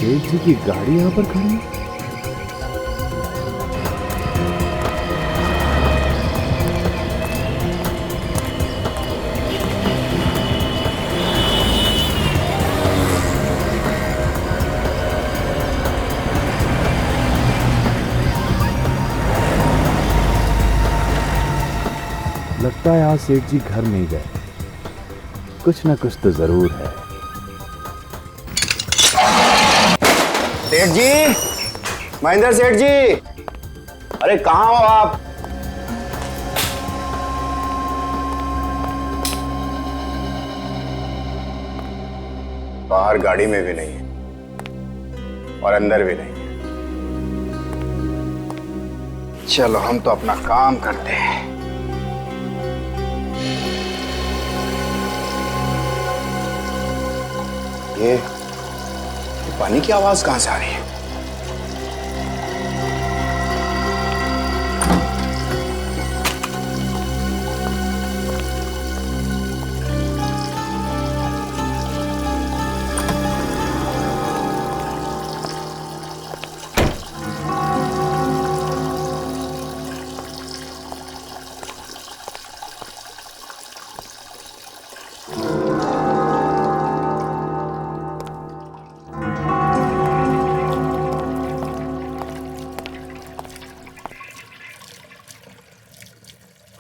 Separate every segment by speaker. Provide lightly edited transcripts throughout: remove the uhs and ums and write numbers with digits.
Speaker 1: सेठ जी की गाड़ी यहाँ पर खड़ी है। लगता है आज सेठ जी घर नहीं गए, कुछ ना कुछ तो जरूर है।
Speaker 2: सेठ जी, महेंद्र सेठ जी, अरे कहाँ हो आप? बाहर गाड़ी में भी नहीं है और अंदर भी नहीं है। चलो हम तो अपना काम करते हैं। ये पानी की आवाज कहां से आ रही है?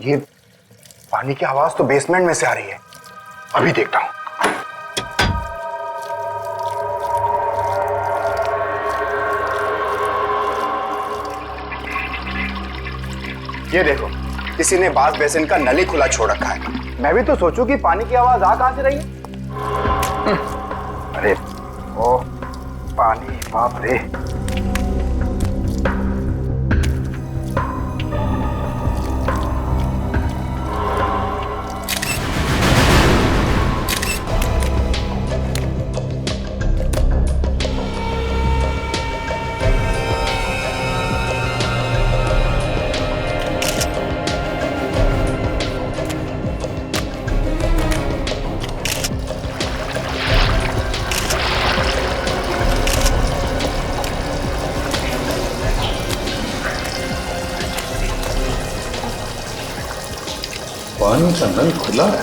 Speaker 2: ये पानी की आवाज तो बेसमेंट में से आ रही है। अभी देखता हूं। ये देखो, किसी ने बाथ बेसिन का नली खुला छोड़ रखा है। मैं भी तो सोचूं कि पानी की आवाज आ कहां से रही है। अरे ओ पानी, बाप रे।
Speaker 3: पानी का नल खुला है।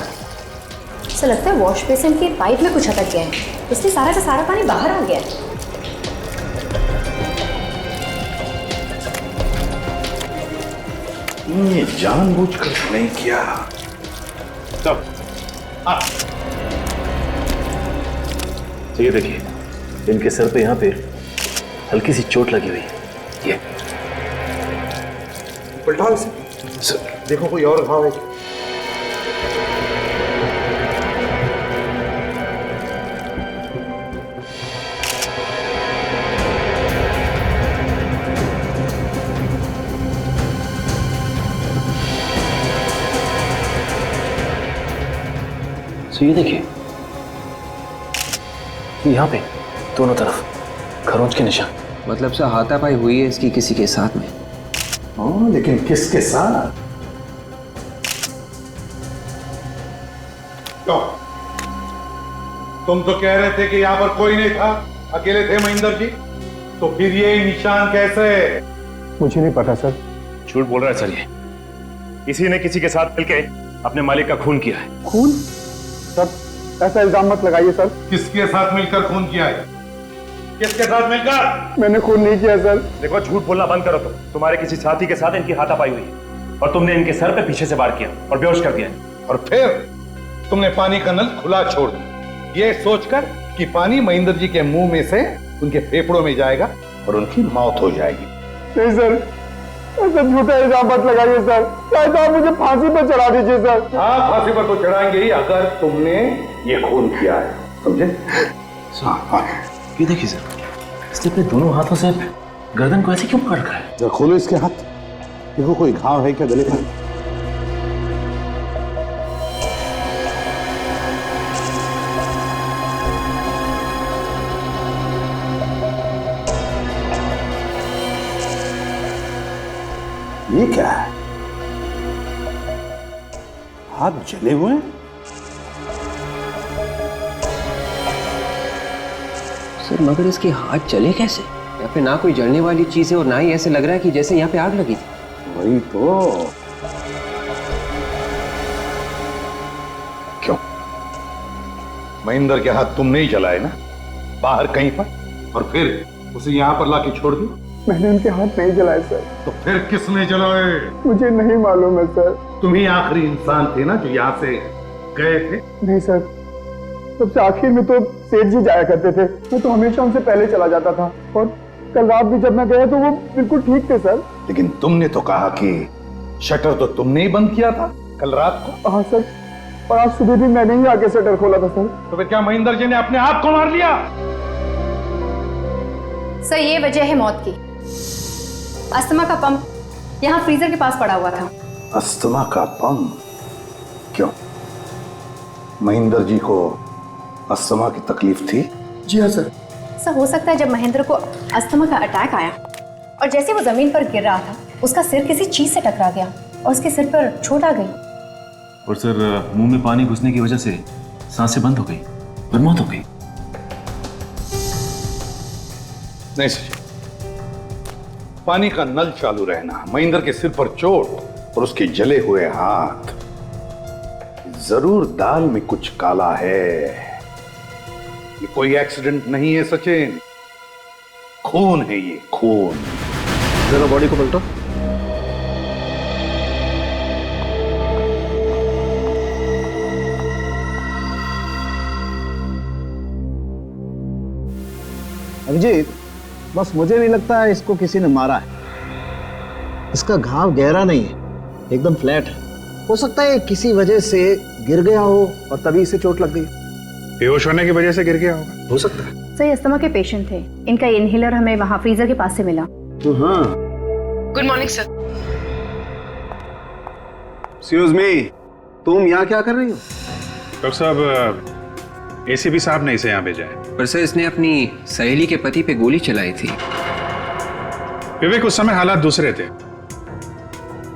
Speaker 4: ऐसा लगता है वॉश बेसिन के पाइप में कुछ अटक गया है, इसलिए सारा का सारा पानी बाहर आ गया है।
Speaker 3: ये जानबूझकर नहीं किया।
Speaker 5: तब तो ये देखिए, इनके सर पे यहाँ पे हल्की सी चोट लगी हुई है। ये
Speaker 2: पलटाओ इसे, देखो कोई और घाव है।
Speaker 5: तो ये देखिए, यहाँ पे दोनों तरफ खरोंच के निशान।
Speaker 6: मतलब से हाथापाई हुई है इसकी किसी के साथ में।
Speaker 3: हाँ, लेकिन किसके साथ?
Speaker 7: तो तुम तो कह रहे थे कि यहाँ पर कोई नहीं था, अकेले थे महेंद्र जी, तो फिर ये निशान कैसे?
Speaker 2: मुझे नहीं पता सर।
Speaker 5: झूठ बोल रहा है सर, ये किसी ने किसी के साथ मिलके अपने मालिक का खून किया है।
Speaker 2: खून? सर ऐसा इल्जाम मत लगाइए सर।
Speaker 7: किसके साथ मिलकर खून किया है? किसके साथ मिलकर?
Speaker 2: मैंने खून नहीं किया सर।
Speaker 5: देखो, झूठ बोलना बंद करो। तुम्हारे किसी साथी के साथ इनकी हाथापाई हुई है और तुमने इनके सर पे पीछे से वार किया और बेहोश कर दिया।
Speaker 7: और फिर तुमने पानी का नल खुला छोड़ दिया, ये सोचकर कि पानी महेंद्र जी के मुंह में से उनके फेफड़ों में जाएगा और उनकी मौत हो जाएगी।
Speaker 2: नहीं सर, ऐसा झूठा इल्जाम मत लगाइए सर। चाहे तो आप मुझे फांसी पर चढ़ा दीजिए सर।
Speaker 7: हाँ, फांसी पर तो चढ़ाएंगे ही अगर तुमने ये खून किया है, समझे?
Speaker 5: ये देखिए सर, इसने अपने दोनों हाथों से गर्दन को ऐसे क्यों पकड़ रखा है?
Speaker 3: जरा खोलो इसके हाथ, देखो कोई घाव है क्या गले में? ये क्या है? हाथ जले हुए हैं?
Speaker 6: सर मगर इसके हाथ जले कैसे? या फिर ना कोई जलने वाली चीज है और ना ही ऐसे लग रहा है कि जैसे यहाँ पे आग लगी थी।
Speaker 3: वही तो।
Speaker 7: क्यों महेंद्र के हाथ तुम नहीं जलाए ना बाहर कहीं पर, और फिर उसे यहाँ पर लाके छोड़ दी?
Speaker 2: मैंने उनके हाथ नहीं जलाए सर।
Speaker 7: तो फिर किसने जलाए?
Speaker 2: मुझे नहीं मालूम है सर।
Speaker 7: तुम ही आखिरी इंसान थे ना जो यहाँ से गए थे?
Speaker 2: नहीं सर, सबसे आखिर में तो सेठ जी जाया करते थे, मैं तो हमेशा उनसे पहले चला जाता था, और कल रात भी जब मैं गया तो वो बिल्कुल ठीक थे सर।
Speaker 7: लेकिन तुमने तो कहा कि शटर तो तुमने ही बंद किया था कल रात को।
Speaker 2: हाँ सर, और आज सुबह भी मैंने ही आके शटर खोला था सर।
Speaker 7: तो फिर क्या महेंद्र जी ने अपने आप को मार लिया?
Speaker 4: सर ये वजह है मौत की। अस्थमा का पंप यहाँ फ्रीजर के पास पड़ा हुआ था।
Speaker 7: अस्थमा का पंप? क्यों, महेंद्र जी को अस्थमा की तकलीफ थी?
Speaker 2: जी हाँ सर।
Speaker 4: सर हो सकता है जब महेंद्र को अस्थमा का अटैक आया और जैसे वो जमीन पर गिर रहा था, उसका सिर किसी चीज से टकरा गया और उसके सिर पर चोट आ गई।
Speaker 5: और सर मुंह में पानी घुसने की वजह से सांसें बंद हो गई और मौत हो गई।
Speaker 7: नहीं सर, पानी का नल चालू रहना, महेंद्र के सिर पर चोट और उसके जले हुए हाथ, जरूर दाल में कुछ काला है। ये कोई एक्सीडेंट नहीं है सचिन, खून है ये, खून।
Speaker 3: जरा बॉडी को पलटो।
Speaker 8: अभिजीत, बस मुझे नहीं लगता है इसको किसी ने मारा है। इसका घाव गहरा नहीं है, एकदम फ्लैट है। हो सकता है किसी वजह से गिर गया हो और तभी इसे चोट लग गई।
Speaker 7: बेहोश होने की वजह से गिर गया होगा, हो सकता है।
Speaker 4: सर ये अस्थमा के पेशेंट थे, इनका इनहेलर हमें वहाँ फ्रीजर के पास से मिला।
Speaker 8: हाँ।
Speaker 9: Good morning sir.
Speaker 3: Excuse me, तुम यहाँ क्या कर रही हो?
Speaker 10: डॉक्टर साहब, एसीपी साहब ने इसे यहाँ भेजा है।
Speaker 6: पर सर इसने अपनी सहेली के पति पे गोली चलाई थी।
Speaker 10: विवेक, उस समय हालात दूसरे थे।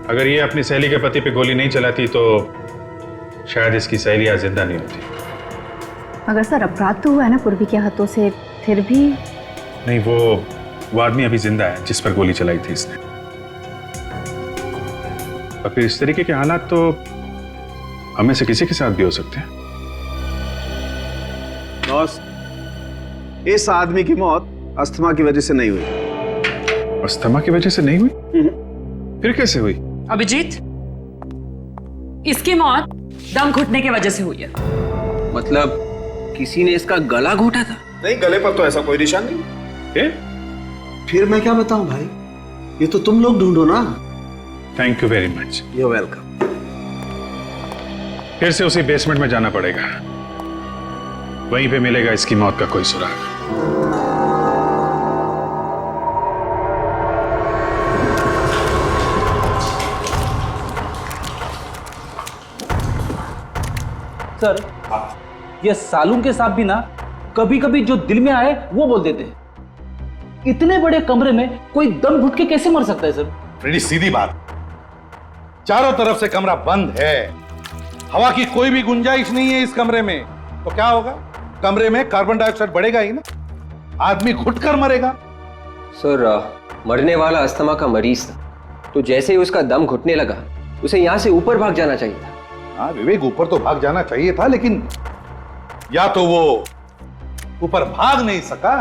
Speaker 10: अगर ये अपनी सहेली के पति पे गोली नहीं चलाती तो शायद इसकी सहेली आज जिंदा नहीं होती।
Speaker 4: मगर सर अपराध तो हुआ है ना पूर्वी के हाथों से, फिर भी।
Speaker 10: नहीं, वो आदमी अभी जिंदा है जिस पर गोली चलाई थी इसने। और फिर इस तरीके के हालात तो हमें से किसी के साथ भी हो सकते हैं।
Speaker 3: बॉस, इस आदमी की मौत अस्थमा की वजह से नहीं हुई।
Speaker 10: अस्थमा की वजह से नहीं हुई? फिर कैसे हुई?
Speaker 9: अभिजीत, इसकी मौत दम घुटने की वजह से हुई है।
Speaker 6: मतलब किसी ने इसका गला घोटा था?
Speaker 3: नहीं, गले पर तो ऐसा कोई निशान नहीं।
Speaker 8: फिर मैं क्या बताऊं भाई, ये तो तुम लोग ढूंढो ना।
Speaker 10: Thank you very much.
Speaker 8: You welcome.
Speaker 10: फिर से उसी बेसमेंट में जाना पड़ेगा, वहीं पे मिलेगा इसकी मौत का कोई सुराग।
Speaker 11: सर, ये सालून के साहब भी ना कभी कभी जो दिल में आए वो बोल देते हैं। इतने बड़े कमरे में कोई दम घुट के कैसे मर सकता है सर?
Speaker 7: फ्रेडी, सीधी बात, चारों तरफ से कमरा बंद है, हवा की कोई भी गुंजाइश नहीं है इस कमरे में, तो क्या होगा? कमरे में कार्बन डाइऑक्साइड बढ़ेगा ही ना, आदमी घुटकर मरेगा।
Speaker 6: सर मरने वाला अस्थमा का मरीज था, तो जैसे ही उसका दम घुटने लगा उसे यहाँ से ऊपर भाग जाना चाहिए था।
Speaker 7: हाँ विवेक, ऊपर तो भाग जाना चाहिए था, लेकिन या तो वो ऊपर भाग नहीं सका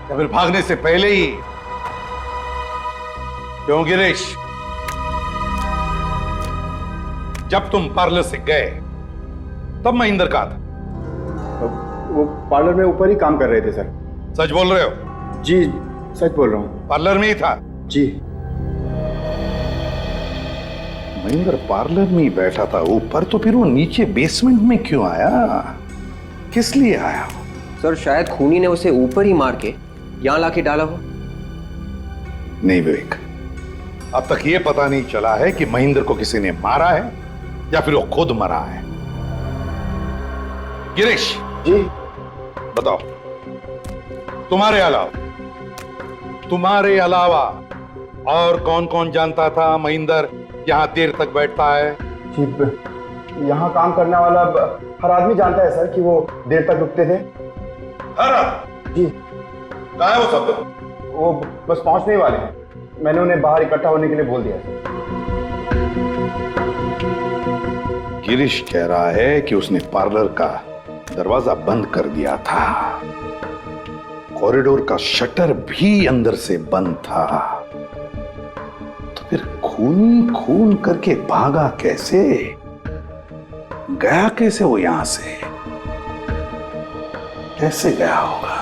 Speaker 7: या फिर भागने से पहले ही। क्यों गिरीश, जब तुम पार्लर से गए तब महेंद्र कहाँ था?
Speaker 2: वो पार्लर में ऊपर ही काम कर रहे थे सर।
Speaker 7: सच बोल रहे हो?
Speaker 2: जी सच बोल रहा हूँ।
Speaker 7: पार्लर में ही था?
Speaker 2: जी।
Speaker 7: महेंद्र पार्लर में ही बैठा था ऊपर, तो फिर वो नीचे बेसमेंट में क्यों आया? किस लिए आया?
Speaker 6: सर शायद खूनी ने उसे ऊपर ही मार के यहां लाके डाला हो।
Speaker 7: नहीं विवेक, अब तक ये पता नहीं चला है कि महेंद्र को किसी ने मारा है या फिर वो खुद मरा है। गिरीश
Speaker 2: जी
Speaker 7: बताओ, तुम्हारे अलावा और कौन कौन जानता था महेंद्र यहाँ देर तक बैठता है?
Speaker 2: जी, यहाँ काम करने वाला हर आदमी जानता है सर कि वो देर तक रुकते थे।
Speaker 7: जी कहाँ है वो सब लोग?
Speaker 2: वो बस पहुंचने ही वाले हैं। मैंने उन्हें बाहर इकट्ठा होने के लिए बोल दिया है।
Speaker 7: गिरीश कह रहा है कि उसने पार्लर का दरवाजा बंद कर दिया था, कॉरिडोर का शटर भी अंदर से बंद था, तो फिर खून खून करके भागा कैसे, गया कैसे वो यहां से, कैसे गया होगा?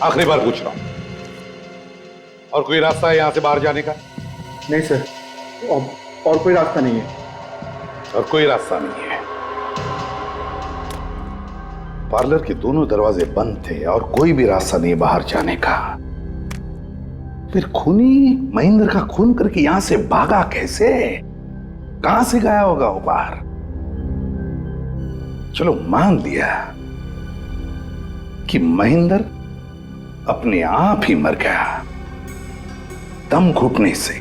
Speaker 7: आखिरी बार पूछ रहा हूं, और कोई रास्ता है यहां से बाहर जाने का?
Speaker 2: नहीं सर, और कोई रास्ता नहीं है।
Speaker 7: और कोई रास्ता नहीं है। पार्लर के दोनों दरवाजे बंद थे और कोई भी रास्ता नहीं बाहर जाने का। फिर खूनी महेंद्र का खून करके यहां से भागा कैसे, कहां से गया होगा वो बाहर? चलो मान लिया कि महेंद्र अपने आप ही मर गया दम घुटने से,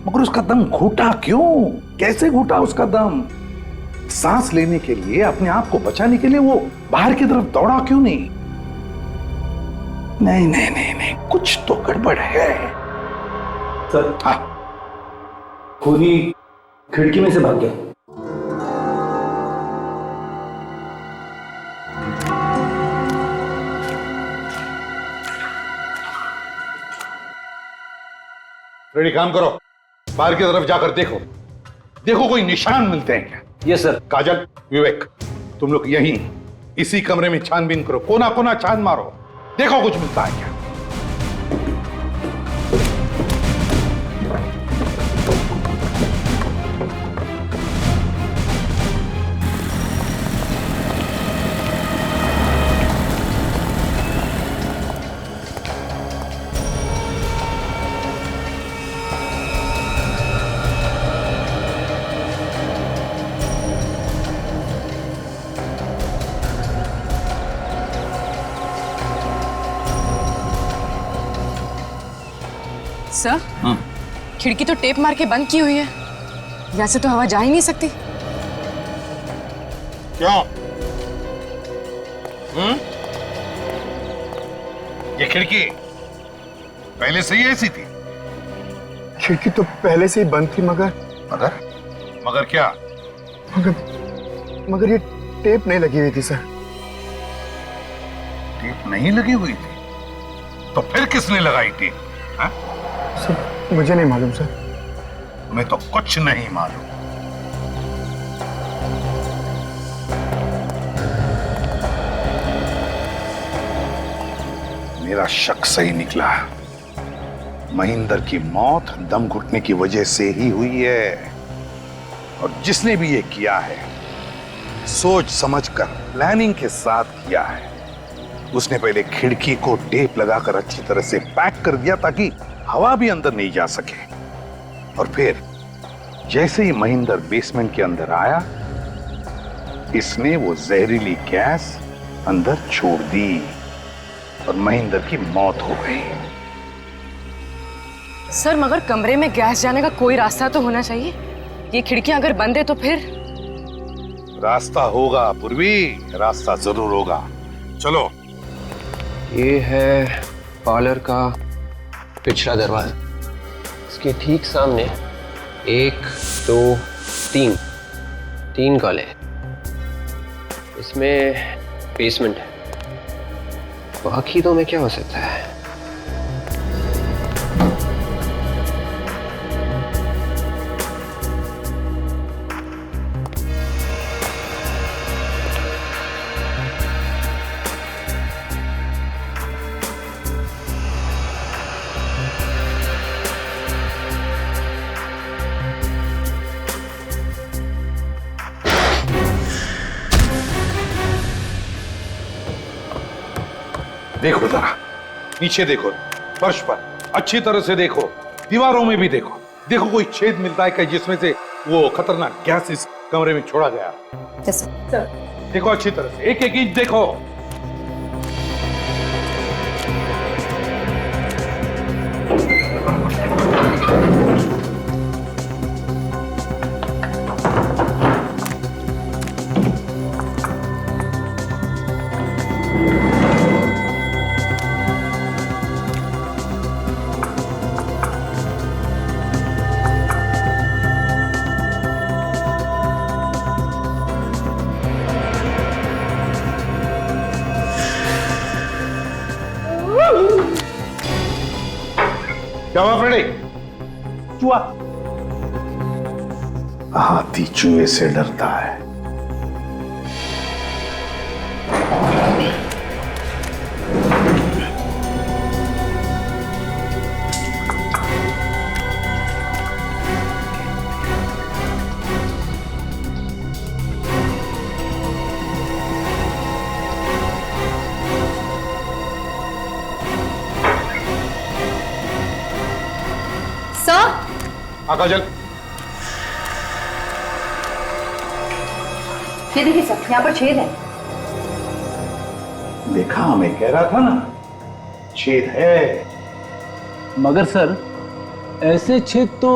Speaker 7: मगर उसका दम घुटा क्यों, कैसे घुटा उसका दम? सांस लेने के लिए, अपने आप को बचाने के लिए वो बाहर की तरफ दौड़ा क्यों नहीं? नहीं नहीं नहीं नहीं, कुछ तो गड़बड़ है
Speaker 11: सर।
Speaker 7: हाँ,
Speaker 11: खूनी खिड़की में से भाग गया।
Speaker 7: रेडी, काम करो, बाहर की तरफ जाकर देखो, देखो कोई निशान मिलते हैं क्या?
Speaker 11: Yes sir.
Speaker 7: काजल, विवेक, तुम लोग यहीं इसी कमरे में छानबीन करो, कोना कोना छान मारो, देखो कुछ मिलता है क्या।
Speaker 9: सर, खिड़की तो टेप मार के बंद की हुई है, यहाँ से तो हवा जा ही नहीं सकती।
Speaker 7: क्यों? ये खिड़की पहले से ही ऐसी थी?
Speaker 2: खिड़की तो पहले से ही बंद थी, मगर
Speaker 7: मगर क्या?
Speaker 2: मगर ये टेप नहीं लगी हुई थी सर।
Speaker 7: टेप नहीं लगी हुई थी? तो फिर किसने लगाई टेप? हाँ?
Speaker 2: सर मुझे नहीं मालूम सर।
Speaker 7: तुम्हें तो कुछ नहीं मालूम। मेरा शक सही निकला, महेंद्र की मौत दम घुटने की वजह से ही हुई है, और जिसने भी ये किया है सोच समझकर, प्लानिंग के साथ किया है। उसने पहले खिड़की को टेप लगाकर अच्छी तरह से पैक कर दिया ताकि हवा भी अंदर नहीं जा सके, और फिर जैसे ही महेंद्र बेसमेंट के अंदर आया, इसने वो जहरीली गैस अंदर छोड़ दी और महेंद्र की मौत हो गई।
Speaker 9: सर मगर कमरे में गैस जाने का कोई रास्ता तो होना चाहिए। ये खिड़कियां अगर बंद है तो फिर?
Speaker 7: रास्ता होगा पूर्वी, रास्ता जरूर होगा। चलो।
Speaker 6: ये है पार्लर का पिछला दरवाजा, इसके ठीक सामने 1 2 3 कॉले हैं। इसमें बेसमेंट है, बाकी तो में क्या हो सकता है?
Speaker 7: देखो जरा, नीचे देखो, फर्श पर अच्छी तरह से देखो, दीवारों में भी देखो। देखो कोई छेद मिलता है क्या जिसमें से वो खतरनाक गैस इस कमरे में छोड़ा गया? देखो अच्छी तरह से, एक एक इंच देखो। क्या हुआ फ्रेडी?
Speaker 11: चूहा।
Speaker 7: हाथी चूहे से डरता है। काजल,
Speaker 4: ये देखिए सर, यहाँ पर छेद है।
Speaker 7: देखा, मैं कह रहा था ना, छेद है।
Speaker 11: मगर सर, ऐसे छेद तो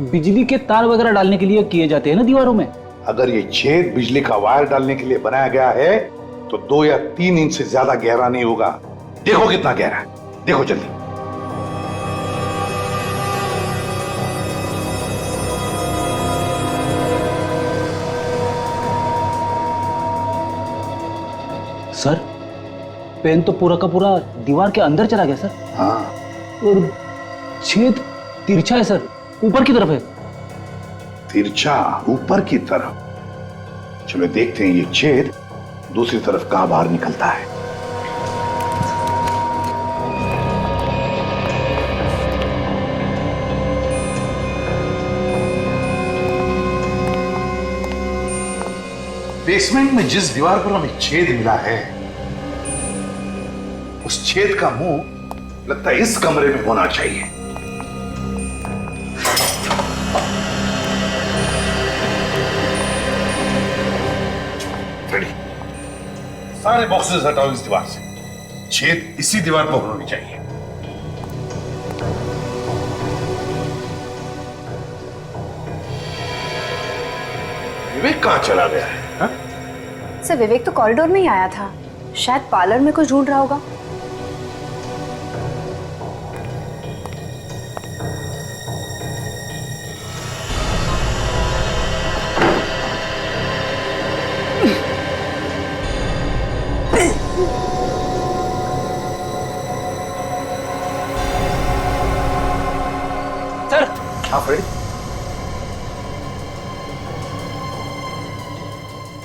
Speaker 11: बिजली के तार वगैरह डालने के लिए किए जाते हैं ना दीवारों में।
Speaker 7: अगर ये छेद बिजली का वायर डालने के लिए बनाया गया है तो 2 या 3 इंच से ज्यादा गहरा नहीं होगा। देखो कितना गहरा है, देखो जल्दी।
Speaker 11: सर, पेन तो पूरा का पूरा दीवार के अंदर चला गया सर।
Speaker 7: हाँ।
Speaker 11: और छेद तिरछा है सर, ऊपर की तरफ है।
Speaker 7: तिरछा ऊपर की तरफ? चलो देखते हैं ये छेद दूसरी तरफ कहां बाहर निकलता है। बेसमेंट में जिस दीवार पर हमें छेद मिला है, उस छेद का मुंह लगता है इस कमरे में होना चाहिए। रेडी, सारे बॉक्सेस हटाओ इस दीवार से। छेद इसी दीवार पर होनी चाहिए। विवेक कहां चला गया है?
Speaker 4: सर, विवेक तो कॉरिडोर में ही आया था, शायद पार्लर में कुछ ढूंढ रहा होगा।
Speaker 11: सर।
Speaker 7: हाँ फ्रेडी,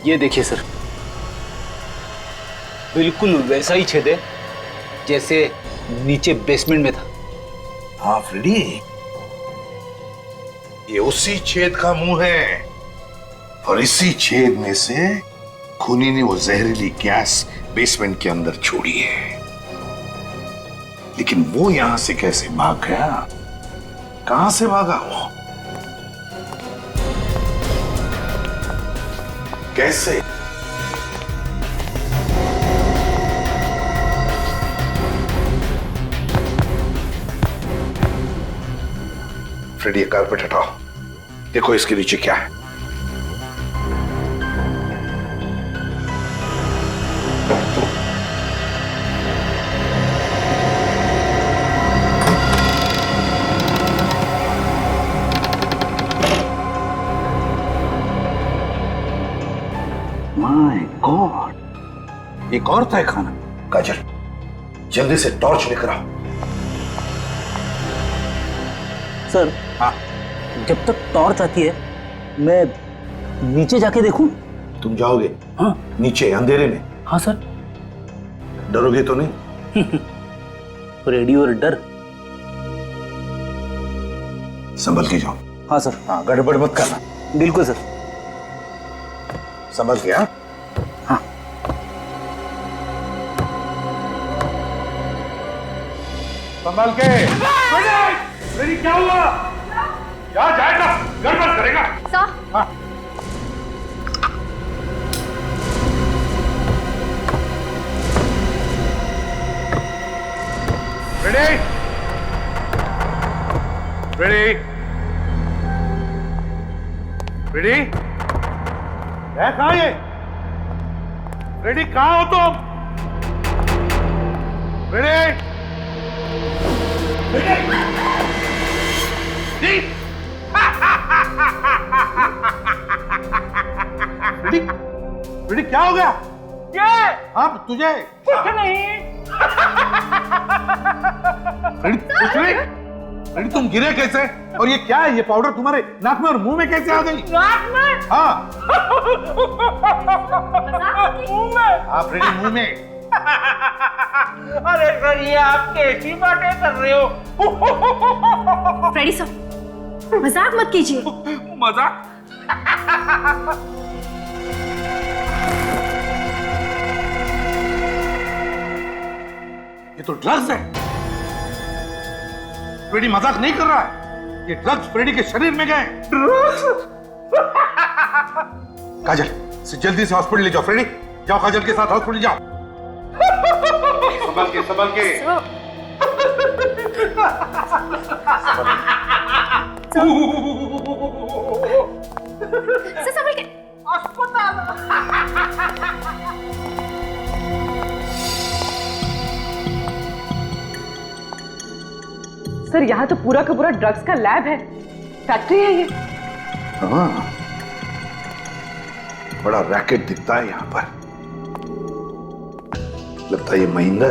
Speaker 11: ये देखिए सर, बिल्कुल वैसा ही छेद है जैसे नीचे बेसमेंट में था।
Speaker 7: हाँ फ्रेडी, ये उसी छेद का मुंह है और इसी छेद में से खूनी ने वो जहरीली गैस बेसमेंट के अंदर छोड़ी है। लेकिन वो यहां से कैसे भाग गया? कहां से भागा वो? कैसे? फ्रेडी, ये कारपेट हटाओ, देखो इसके नीचे क्या है। माय गॉड, एक और था खाना। काजल, जल्दी से टॉर्च लेकर आओ।
Speaker 11: सर, हाँ, जब तक टॉर्च आती है मैं नीचे जाके देखूं?
Speaker 7: तुम जाओगे?
Speaker 11: हाँ।
Speaker 7: नीचे अंधेरे में?
Speaker 11: हाँ सर।
Speaker 7: डरोगे तो नहीं?
Speaker 11: रेडियो और डर।
Speaker 7: संभल के जाओ।
Speaker 11: हाँ सर।
Speaker 7: हाँ, गड़बड़ मत करना।
Speaker 11: बिल्कुल सर।
Speaker 7: समझ गया?
Speaker 11: हाँ।
Speaker 7: संभाल के। मेरी क्या हुआ? क्या जाएगा? गड़बड़ करेगा।
Speaker 4: सर।
Speaker 7: हाँ। रेडी? रेडी? रेडी? है कहाँ ये? रेडी कहाँ हो तुम? रेडी? रेडी क्या हो गया?
Speaker 11: क्या?
Speaker 7: हाँ तुझे
Speaker 11: कुछ नहीं।
Speaker 7: रेडी कुछ नहीं? रेडी तुम गिरे कैसे? और ये क्या है? ये पाउडर तुम्हारे नाक में और मुंह में कैसे आ गई?
Speaker 11: नाक में?
Speaker 7: हाँ
Speaker 11: मुंह में?
Speaker 7: आप रेडी मुंह में?
Speaker 11: अरे सर ये आप कैसी बातें कर रहे हो?
Speaker 4: फ्रेडी सर, मजाक मत कीजिए।
Speaker 11: मजाक?
Speaker 7: ये तो ड्रग्स है। फ्रेडी मजाक नहीं कर रहा है। ये ड्रग्स फ्रेडी के शरीर में गए। काजल से जल्दी से हॉस्पिटल ले जाओ। फ्रेडी जाओ, काजल के साथ हॉस्पिटल जाओ। संभाल के, संभाल के।
Speaker 4: संभाल के।
Speaker 9: सर यहाँ तो पूरा का पूरा ड्रग्स का लैब है, फैक्ट्री है ये।
Speaker 7: हाँ, बड़ा रैकेट दिखता है यहाँ पर। लगता है ये महेंद्र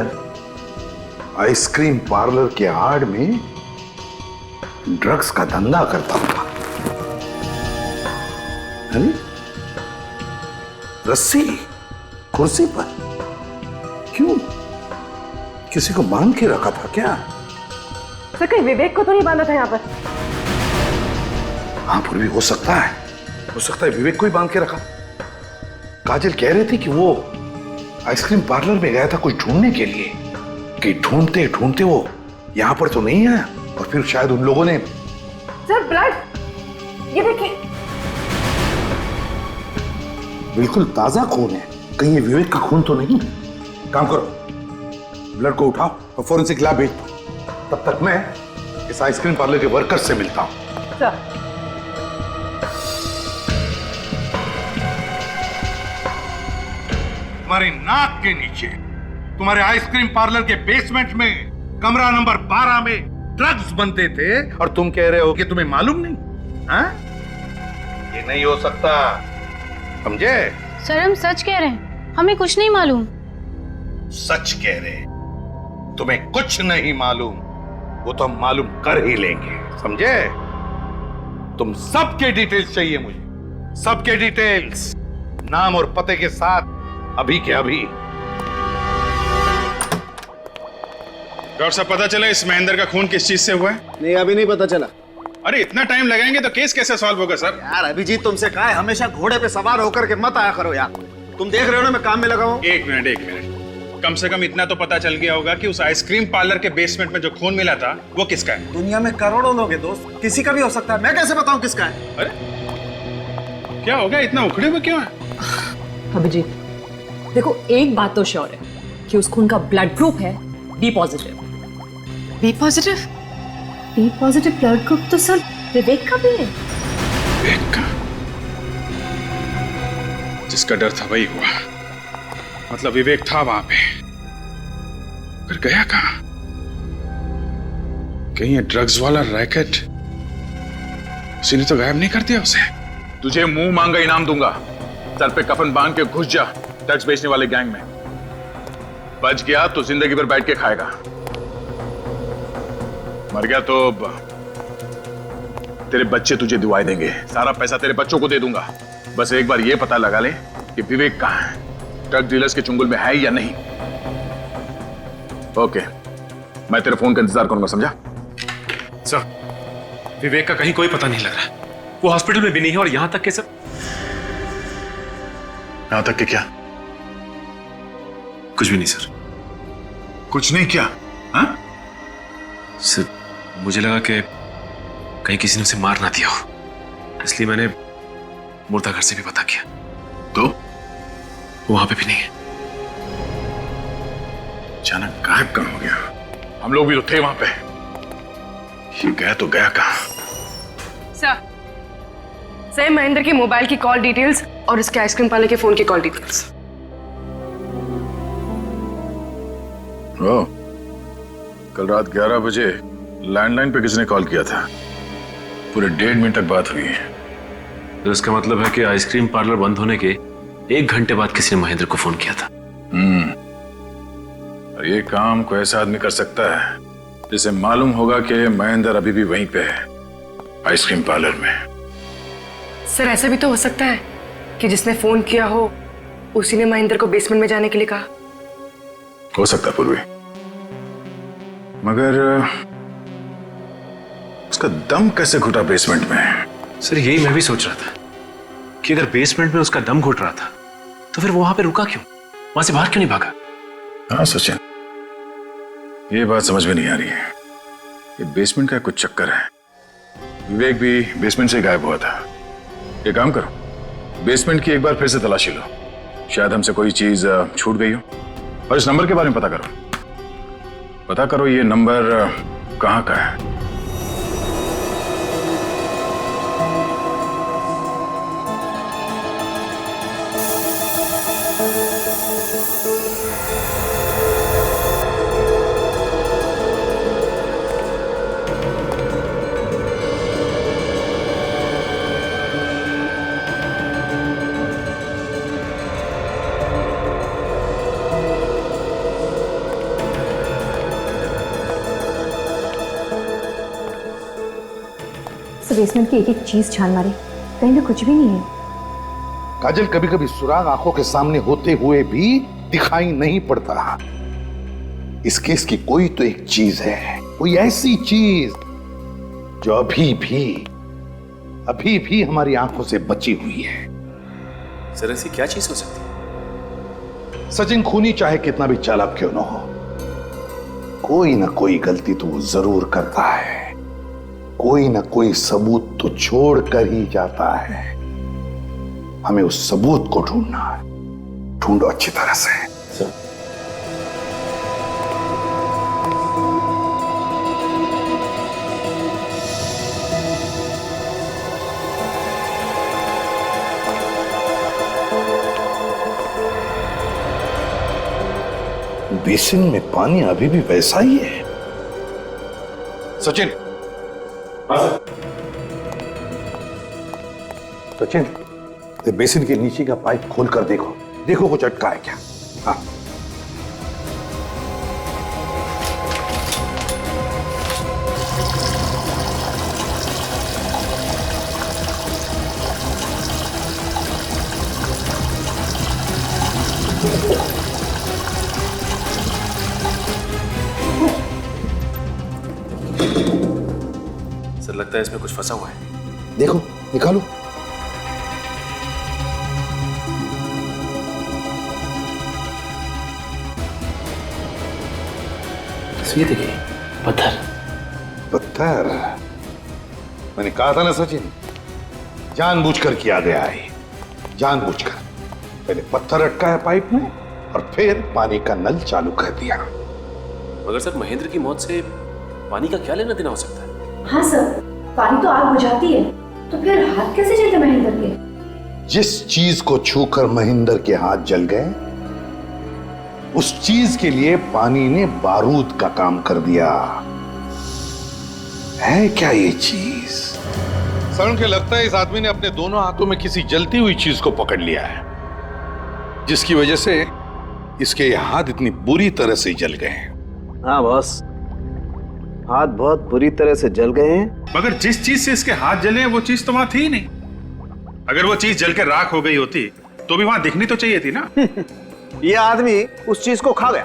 Speaker 7: आइसक्रीम पार्लर के आड़ में ड्रग्स का धंधा करता होगा। रस्सी कुर्सी पर क्यों? किसी को बांध के रखा था क्या?
Speaker 9: सर कहीं विवेक को तो नहीं बांधा था यहाँ पर?
Speaker 7: हाँ पूर्वी हो सकता है विवेक को ही बांध के रखा। काजल कह रही थी कि वो आइसक्रीम पार्लर में गया था कुछ ढूंढने के लिए, कि ढूंढते ढूंढते वो यहां पर तो नहीं आया और फिर शायद उन लोगों ने।
Speaker 9: सर ब्लड, ये देखिए।
Speaker 7: बिल्कुल ताजा खून है, कहीं ये विवेक का खून तो नहीं? काम करो, ब्लड को उठाओ और फोरेंसिक लैब भेज दो। तब तक मैं इस आइसक्रीम पार्लर के वर्कर से मिलता हूं।
Speaker 9: सर
Speaker 7: तुम्हारे नाक के नीचे, तुम्हारे आइसक्रीम पार्लर के बेसमेंट में कमरा नंबर 12 में ड्रग्स बनते थे और तुम कह रहे हो कि तुम्हें मालूम नहीं? हाँ? ये नहीं हो सकता, समझे?
Speaker 12: सर हम सच कह रहे हैं, हमें कुछ नहीं मालूम।
Speaker 7: सच कह रहे, तुम्हें कुछ नहीं मालूम, वो तो हम मालूम कर ही लेंगे, समझे? तुम सबके डिटेल्स चाहिए मुझे, सबके डिटेल्स, नाम और पते के साथ, अभी के अभी।
Speaker 10: डॉक्टर साहब पता चला इस महेंद्र का खून किस चीज से हुआ है?
Speaker 8: नहीं अभी नहीं पता चला।
Speaker 10: अरे इतना टाइम लगाएंगे तो केस कैसे सॉल्व होगा सर?
Speaker 8: यार अभिजीत तुमसे कहा है हमेशा घोड़े पे सवार होकर के मत आया करो यार। तुम देख रहे हो ना मैं काम में लगा हूं।
Speaker 10: एक मिनट, कम से कम इतना तो पता चल गया होगा कि उस आइसक्रीम पार्लर के बेसमेंट में जो खून मिला था वो किसका है?
Speaker 8: दुनिया में करोड़ों लोग हैं दोस्त, किसी का भी हो सकता है, मैं कैसे बताऊं किसका है?
Speaker 10: अरे क्या हो गया, इतना उखड़े हुए क्यों है?
Speaker 9: अभिजीत देखो, एक बात तो श्योर है कि उस खून का ब्लड ग्रुप है B positive.
Speaker 4: B positive? B positive blood group तो सर विवेक का भी है।
Speaker 10: विवेक का? जिसका डर था वही हुआ। मतलब विवेक था वहां पे, फिर गया कहां? कहीं ये ड्रग्स वाला रैकेट उसी ने तो गायब नहीं कर दिया उसे? तुझे मुंह मांगा इनाम दूंगा, सर पे कफन बांध के घुस जा ड्रग्स बेचने वाले गैंग में। बच गया तो जिंदगी भर बैठ के खाएगा, मर गया तो तेरे बच्चे तुझे दुआएं देंगे, सारा पैसा तेरे बच्चों को दे दूंगा। बस एक बार ये पता लगा ले कि विवेक कहां है, ड्रग डीलर्स के चुंगल में है या नहीं। ओके, मैं तेरे फोन का इंतजार करूंगा, समझा?
Speaker 5: सर विवेक का कहीं कोई पता नहीं लग रहा, वो हॉस्पिटल में भी नहीं है और यहां तक के सर।
Speaker 10: यहां तक के क्या?
Speaker 5: कुछ भी नहीं सर।
Speaker 10: कुछ नहीं क्या? हाँ?
Speaker 5: सर, मुझे लगा कि कहीं किसी ने उसे मार ना दिया हो, इसलिए मैंने मुर्दा घर से भी पता किया, तो वो वहां पे भी नहीं है।
Speaker 10: अचानक गायब कहाँ हो गया? हम लोग भी तो थे वहां पे। ये गया तो गया कहाँ?
Speaker 13: सर महेंद्र के मोबाइल की कॉल डिटेल्स और उसके आइसक्रीम पार्लर के फोन की कॉल डिटेल्स।
Speaker 10: कल रात 11 बजे लैंडलाइन पे किसने कॉल किया था? पूरे 1.5 मिनट तक बात हुई है।
Speaker 5: तो इसका मतलब है कि आइसक्रीम पार्लर बंद होने के 1 घंटे बाद किसी ने महेंद्र को फोन किया था।
Speaker 10: और ये काम कोई ऐसा आदमी कर सकता है जिसे मालूम होगा कि महेंद्र अभी भी वहीं पे है, आइसक्रीम पार्लर में।
Speaker 13: सर ऐसा भी तो हो सकता है कि जिसने फोन किया हो उसी ने महेंद्र को बेसमेंट में जाने के लिए कहा।
Speaker 10: हो सकता है पूर्वी, मगर उसका दम कैसे घुटा बेसमेंट में?
Speaker 5: सर यही मैं भी सोच रहा था कि अगर बेसमेंट में उसका दम घुट रहा था तो फिर वो वहां पे रुका क्यों, वहां से बाहर क्यों नहीं भागा?
Speaker 10: हाँ सचिन, ये बात समझ में नहीं आ रही है। ये बेसमेंट का कुछ चक्कर है। विवेक भी बेसमेंट से गायब हुआ था। ये काम करो, बेसमेंट की एक बार फिर से तलाशी लो, शायद हमसे कोई चीज छूट गई हो। और इस नंबर के बारे में पता करो ये नंबर कहाँ का है।
Speaker 4: बेसमेंट की एक एक चीज छान मारी, कहीं तो कुछ भी नहीं है।
Speaker 7: काजल, कभी कभी सुराग आंखों के सामने होते हुए भी दिखाई नहीं पड़ता। इस केस की कोई तो एक चीज है, कोई ऐसी चीज जो अभी भी हमारी आंखों से बची हुई है।
Speaker 5: सर ऐसी क्या चीज हो सकती है?
Speaker 7: सचिन खूनी चाहे कितना भी चालाक क्यों ना हो, कोई ना कोई गलती तो वो जरूर करता है, कोई ना कोई सबूत तो छोड़ कर ही जाता है। हमें उस सबूत को ढूंढना है, ढूंढो अच्छी तरह से। बेसिन में पानी अभी भी वैसा ही है। सचिन, सचिन, बेसिन के नीचे का पाइप खोल कर देखो कुछ अटका है क्या? हाँ।
Speaker 5: सर लगता है इसमें कुछ फंसा हुआ है।
Speaker 7: देखो, निकालो।
Speaker 5: ये देखिए,
Speaker 7: पत्थर। मैंने कहा था ना सचिन, जानबूझकर किया गया है, जानबूझकर। पहले पत्थर अटकाया पाइप में और फिर पानी का नल चालू कर दिया।
Speaker 5: मगर सर महेंद्र की मौत से पानी का क्या लेना देना हो सकता है?
Speaker 4: हाँ सर, पानी तो आग बुझाती है, तो फिर हाथ कैसे जलते महेंद्र के?
Speaker 7: जिस चीज को छूकर महेंद्र के हाथ जल गए, उस चीज के लिए पानी ने बारूद का काम कर दिया। है क्या ये चीज?
Speaker 10: सरण के लगता है इस आदमी ने अपने दोनों हाथों में किसी जलती हुई चीज को पकड़ लिया है, जिसकी वजह से इसके हाथ इतनी बुरी तरह से जल गए हैं।
Speaker 3: हाँ बॉस, हाथ बहुत बुरी तरह से जल गए हैं।
Speaker 10: मगर जिस चीज से इसके हाथ जले वो चीज तो वहां थी ही नहीं। अगर वो चीज जल के राख हो गई होती तो भी वहां दिखनी तो चाहिए थी ना।
Speaker 3: ये आदमी उस चीज को खा गया।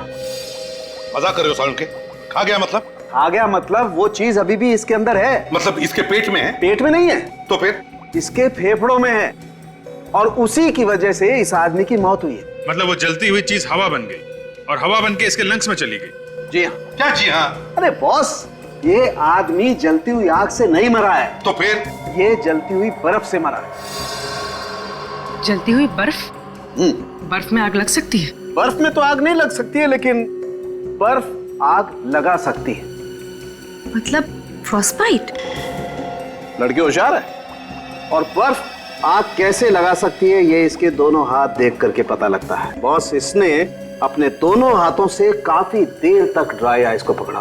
Speaker 10: मजाक कर रहे हो सारुण के? खा गया मतलब?
Speaker 3: खा गया मतलब वो चीज अभी भी इसके अंदर है।
Speaker 10: मतलब इसके पेट में है?
Speaker 3: पेट में नहीं है
Speaker 10: तो फिर?
Speaker 3: इसके फेफड़ों में है, और उसी की वजह से इस आदमी की मौत हुई है।
Speaker 10: मतलब वो जलती हुई चीज हवा बन गई और हवा बन के इसके लंग्स में चली गई।
Speaker 3: जी हाँ।
Speaker 10: क्या जी हाँ?
Speaker 3: अरे बॉस,
Speaker 8: ये आदमी जलती हुई आग से नहीं मरा है।
Speaker 7: तो फिर?
Speaker 8: ये जलती हुई बर्फ से मरा है।
Speaker 13: जलती हुई बर्फ? बर्फ में आग लग सकती है?
Speaker 8: बर्फ में तो आग नहीं लग सकती है, लेकिन बर्फ आग लगा सकती है।
Speaker 13: मतलब फ्रॉस्टबाइट?
Speaker 8: लड़की होशियार है। और बर्फ आग कैसे लगा सकती है ये इसके दोनों हाथ देख करके पता लगता है। बॉस, इसने अपने दोनों हाथों से काफी देर तक ड्राई आइस को पकड़ा,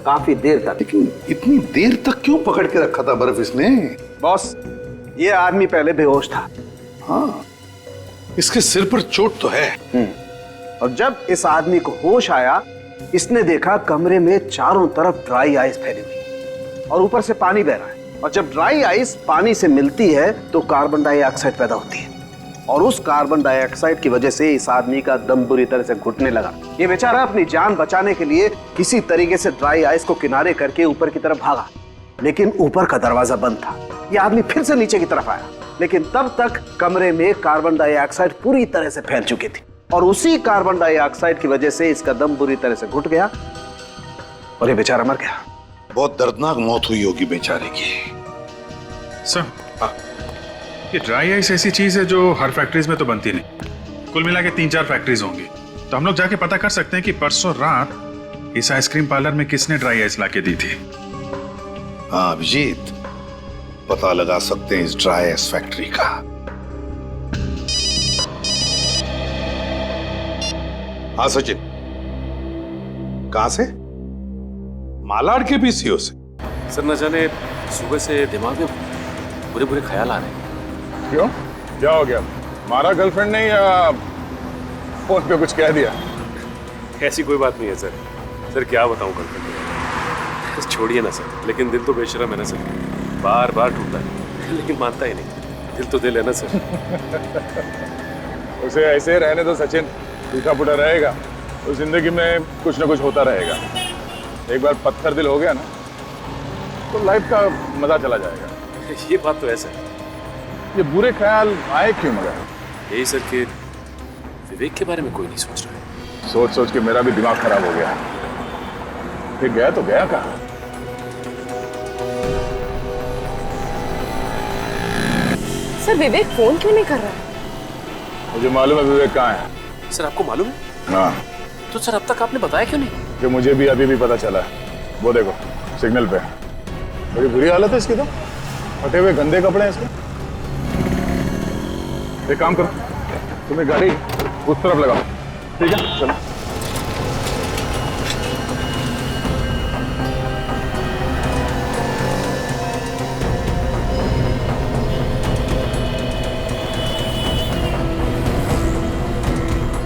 Speaker 8: काफी देर तक।
Speaker 7: लेकिन इतनी देर तक क्यों पकड़ के रखा था बर्फ इसने?
Speaker 8: बॉस, ये आदमी पहले बेहोश था।
Speaker 7: हाँ, इसके सिर पर चोट तो है।
Speaker 8: और जब इस आदमी को होश आया, इसने देखा कमरे में चारों तरफ ड्राई आइस फैली हुई और ऊपर से पानी बह रहा है। और जब ड्राई आइस पानी से मिलती है तो कार्बन डाइऑक्साइड पैदा होती है, और उस कार्बन डाइऑक्साइड की वजह से इस आदमी का दम बुरी तरह से घुटने लगा। ये बेचारा अपनी जान बचाने के लिए किसी तरीके से ड्राई आइस को किनारे करके ऊपर की तरफ भागा, लेकिन ऊपर का दरवाजा बंद था। ये आदमी फिर से नीचे की तरफ आया, लेकिन तब तक कमरे में कार्बन डाइऑक्साइड पूरी तरह से फैल चुकी थी, और उसी कार्बन डाइऑक्साइड की वजह से इसका दम बुरी तरह से घुट गया और ये बेचारा मर गया।
Speaker 7: बहुत दर्दनाक मौत हुई होगी बेचारे की।
Speaker 10: सर, ये ड्राई आइस ऐसी चीज है जो हर फैक्ट्रीज में तो बनती नहीं, कुल मिला के 3-4 फैक्ट्रीज होंगी। तो हम लोग जाके पता कर सकते हैं कि परसों रात इस आइसक्रीम पार्लर में किसने ड्राई आइस लाके दी थी।
Speaker 7: हाँ अभिजीत, पता लगा सकते हैं इस ड्राई आइस फैक्ट्री का। हाँ सचिन, कहां से? मालाड के पीसीओ से।
Speaker 5: सर न जाने सुबह से दिमाग में बुरे बुरे ख्याल आ रहे हैं।
Speaker 10: क्यों, क्या हो गया? हमारा गर्लफ्रेंड ने या फोन पे कुछ कह दिया?
Speaker 5: ऐसी कोई बात नहीं है सर। सर क्या बताऊं गर्लफ्रेंड को, छोड़िए ना सर। लेकिन दिल तो बेशरम है ना सर, बार बार टूटता है लेकिन मानता ही नहीं। दिल तो दिल है ना सर।
Speaker 10: उसे ऐसे रहने दो सचिन, टूटा फूटा रहेगा तो जिंदगी में कुछ ना कुछ होता रहेगा। एक बार पत्थर दिल हो गया ना तो लाइफ का मजा चला जाएगा।
Speaker 5: ये बात तो ऐसा है।
Speaker 10: ये बुरे ख्याल आए क्यों मगर?
Speaker 5: यही सर कि विवेक के बारे में कोई नहीं सोच रहा है।
Speaker 10: सोच सोच के मेरा भी दिमाग खराब हो गया। फिर गया तो गया कहाँ?
Speaker 13: सर विवेक फोन क्यों नहीं कर रहा है?
Speaker 10: मुझे मालूम है विवेक कहाँ है।
Speaker 5: सर आपको मालूम है?
Speaker 10: हाँ।
Speaker 5: तो सर अब तक आपने बताया क्यों नहीं?
Speaker 10: कि मुझे भी अभी भी पता चला है। वो देखो सिग्नल पे, बड़ी बुरी हालत है इसकी तो, फटे हुए गंदे कपड़े हैं इसके। एक काम करो, तुम्हें गाड़ी उस तरफ लगाओ, ठीक है? चलो।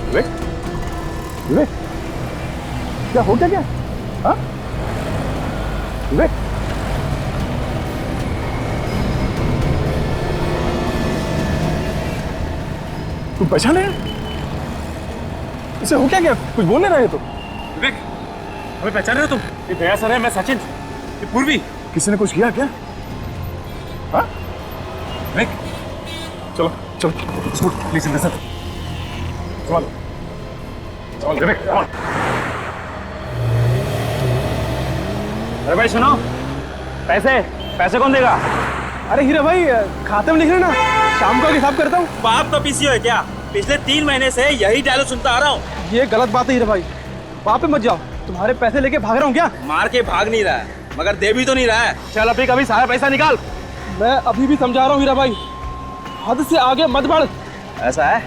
Speaker 10: विवेक, विवेक, क्या हो गया? क्या हाँ विवेक? तुम पहचाने? इसे हो क्या गया? कुछ बोलने रहे तुम?
Speaker 5: विवेक, हमें पहचान रहे हो तुम? ये दया सर है, मैं सचिन, ये पूर्वी।
Speaker 10: किसी ने कुछ किया क्या? हाँ? विवेक, चलो चलो, स्कूट प्लीज इधर से संभालो, संभाल विवेक, संभाल।
Speaker 11: अरे भाई सुनो, पैसे पैसे कौन देगा? अरे हीरा भाई, खाते में लिख रहे ना, शाम को हिसाब करता हूँ।
Speaker 14: बाप का पीसीओ है क्या? पिछले 3 महीने से यही डायलॉग सुनता आ रहा हूँ।
Speaker 11: ये गलत बात है हीरा भाई, बाप पे मत जाओ। तुम्हारे पैसे लेके भाग रहा हूँ क्या?
Speaker 14: मार के भाग नहीं रहा है, मगर दे भी तो नहीं रहा है।
Speaker 11: चल अभी कभी सारा पैसा निकाल। मैं अभी भी समझा रहा हूँ हीरा भाई, हद से आगे मत बढ़।
Speaker 14: ऐसा है?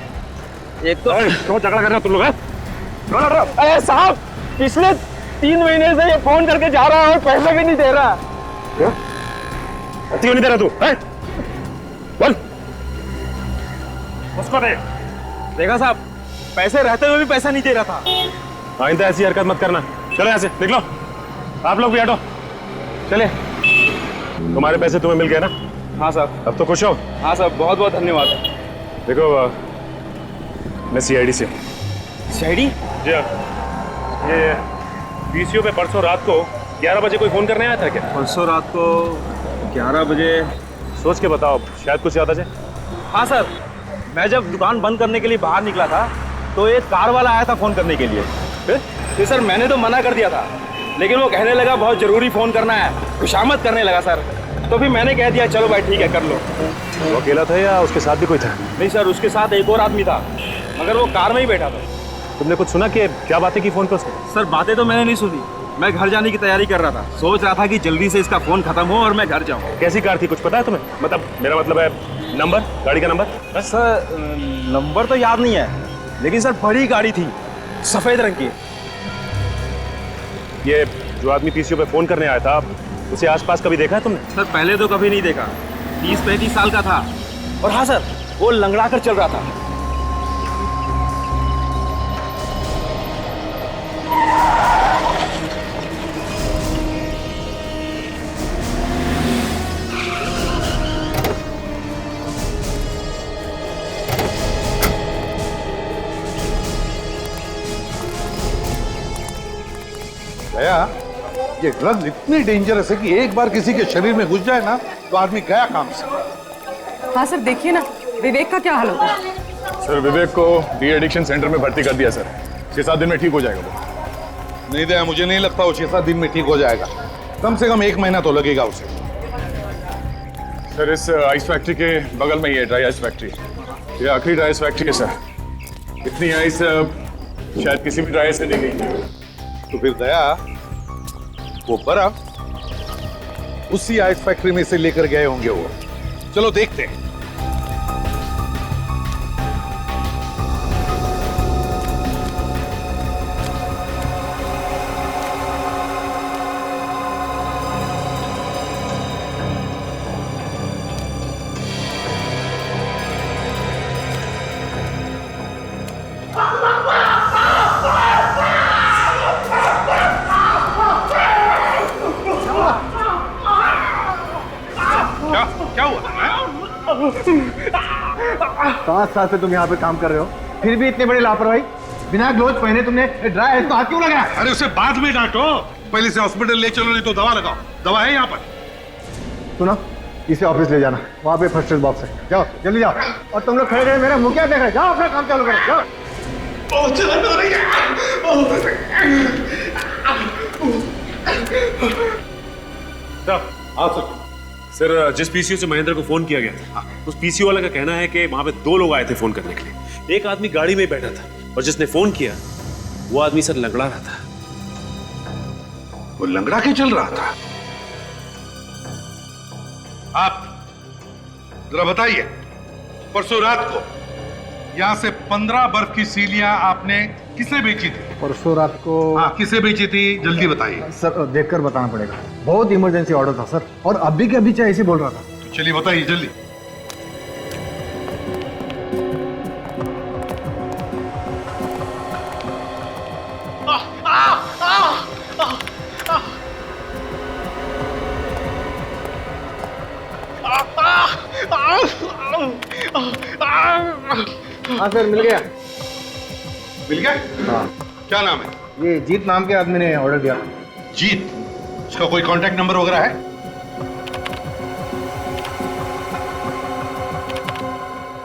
Speaker 14: एक तो
Speaker 11: क्यों झगड़ा कर रहे हो तुम लोग? अरे साहब, पिछले 3 महीने से ये फोन करके जा रहा है, पैसे भी नहीं दे रहा। क्यों नहीं दे रहा तू? बोल। उसको दे।
Speaker 14: देखा साहब, पैसे रहते हुए भी पैसा नहीं दे रहा था।
Speaker 11: आइंदा ऐसी हरकत मत करना। चलो यहाँ से निकलो, आप लोग भी हटो। चले। तुम्हारे पैसे तुम्हें मिल गए ना?
Speaker 14: हाँ साहब।
Speaker 11: अब तो खुश हो?
Speaker 14: हाँ साहब, बहुत बहुत धन्यवाद।
Speaker 11: देखो, मैं सीआईडी से।
Speaker 14: सीआईडी?
Speaker 11: जी हाँ। ये पीसीओ पे परसों रात को 11 बजे कोई फोन करने आया था क्या?
Speaker 14: परसों रात को 11 बजे?
Speaker 11: सोच के बताओ, शायद कुछ याद आ जाए।
Speaker 14: हाँ सर, मैं जब दुकान बंद करने के लिए बाहर निकला था तो एक कार वाला आया था फोन करने के लिए। फिर सर मैंने तो मना कर दिया था, लेकिन वो कहने लगा बहुत जरूरी फोन करना है, खुशामद करने लगा सर। तो फिर मैंने कह दिया चलो भाई ठीक है कर लो।
Speaker 5: वो अकेला था या उसके साथ भी कोई था?
Speaker 14: नहीं सर, उसके साथ एक और आदमी था, मगर वो कार में ही बैठा था।
Speaker 5: तुमने कुछ सुना कि क्या बातें की फोन पर उसने?
Speaker 14: सर बातें तो मैंने नहीं सुनी, मैं घर जाने की तैयारी कर रहा था, सोच रहा था कि जल्दी से इसका फोन खत्म हो और मैं घर जाऊँ।
Speaker 5: कैसी कार थी कुछ पता है तुम्हें? मतलब मेरा मतलब है नंबर, गाड़ी का नंबर।
Speaker 14: सर नंबर तो याद नहीं है, लेकिन सर बड़ी गाड़ी थी, सफेद रंग की।
Speaker 5: ये जो आदमी पीसीओ पे फोन करने आया था, उसे आसपास कभी देखा है तुमने?
Speaker 14: सर पहले तो कभी नहीं देखा, 30-35 साल का था, और हाँ सर वो लंगड़ा कर चल रहा था।
Speaker 7: गया, ये ड्रग्स इतनी डेंजरस है कि एक बार किसी के शरीर में घुस जाए ना तो आदमी गया काम से।
Speaker 13: हाँ सर, देखिए ना विवेक का क्या हाल होगा।
Speaker 10: सर विवेक को डी एडिक्शन सेंटर में भर्ती कर दिया सर, 6-7 दिन में ठीक हो जाएगा वो।
Speaker 7: नहीं दया, मुझे नहीं लगता वो 6-7 दिन में ठीक हो जाएगा, कम से कम 1 महीना तो लगेगा उसे।
Speaker 10: सर इस आइस फैक्ट्री के बगल में ही है ड्राई आइस फैक्ट्री, ये आखिरी ड्राई आइस फैक्ट्री है सर। इतनी आइस शायद किसी भी ड्राई आइस से नहीं गई।
Speaker 7: तो फिर दया वो बर्फ उसी आइस फैक्ट्री में से लेकर गए होंगे वो। चलो देखते हैं।
Speaker 10: क्या हुआ?
Speaker 8: 5 साल से तुम यहाँ पे काम कर रहे हो, फिर भी इतनी बड़ी लापरवाही। बिना ग्लोव्स पहने तुमने ड्राई आइस को हाथ क्यों लगाया?
Speaker 7: अरे उसे बाद में डांटो, पहले से हॉस्पिटल ले चलो, नहीं तो दवा लगाओ। दवा है यहाँ पर।
Speaker 8: सुनो, इसे ऑफिस ले जाना, वहाँ पे फर्स्ट एड बॉक्स है। जाओ जल्दी जाओ। और तुम लोग खड़े खड़े मेरा मुंह क्या देख रहे? जाओ अपना काम चालू करो, जाओ।
Speaker 5: सर जिस पीसीओ से महेंद्र को फोन किया गया था, उस पीसीओ वाला का कहना है कि वहां पे 2 लोग आए थे फोन करने के लिए। एक आदमी गाड़ी में बैठा था और जिसने फोन किया वो आदमी सर लंगड़ा रहा था।
Speaker 7: वो लंगड़ा के चल रहा था? आप जरा बताइए, परसों रात को यहां से 15 बर्फ की सीलियां आपने किसे बेची थी?
Speaker 8: परसों रात को?
Speaker 7: हाँ, किसे बेची थी, जल्दी बताइए।
Speaker 8: सर देखकर बताना पड़ेगा, बहुत इमरजेंसी ऑर्डर था सर, और अभी के अभी चाहे ऐसे बोल रहा था।
Speaker 7: तो चलिए बताइए जल्दी।
Speaker 8: हाँ सर मिल गया।
Speaker 7: मिल गया?
Speaker 8: हाँ।
Speaker 7: क्या नाम है?
Speaker 8: ये जीत नाम के आदमी ने ऑर्डर दिया।
Speaker 7: जीत? इसका कोई कांटेक्ट नंबर वगैरह है?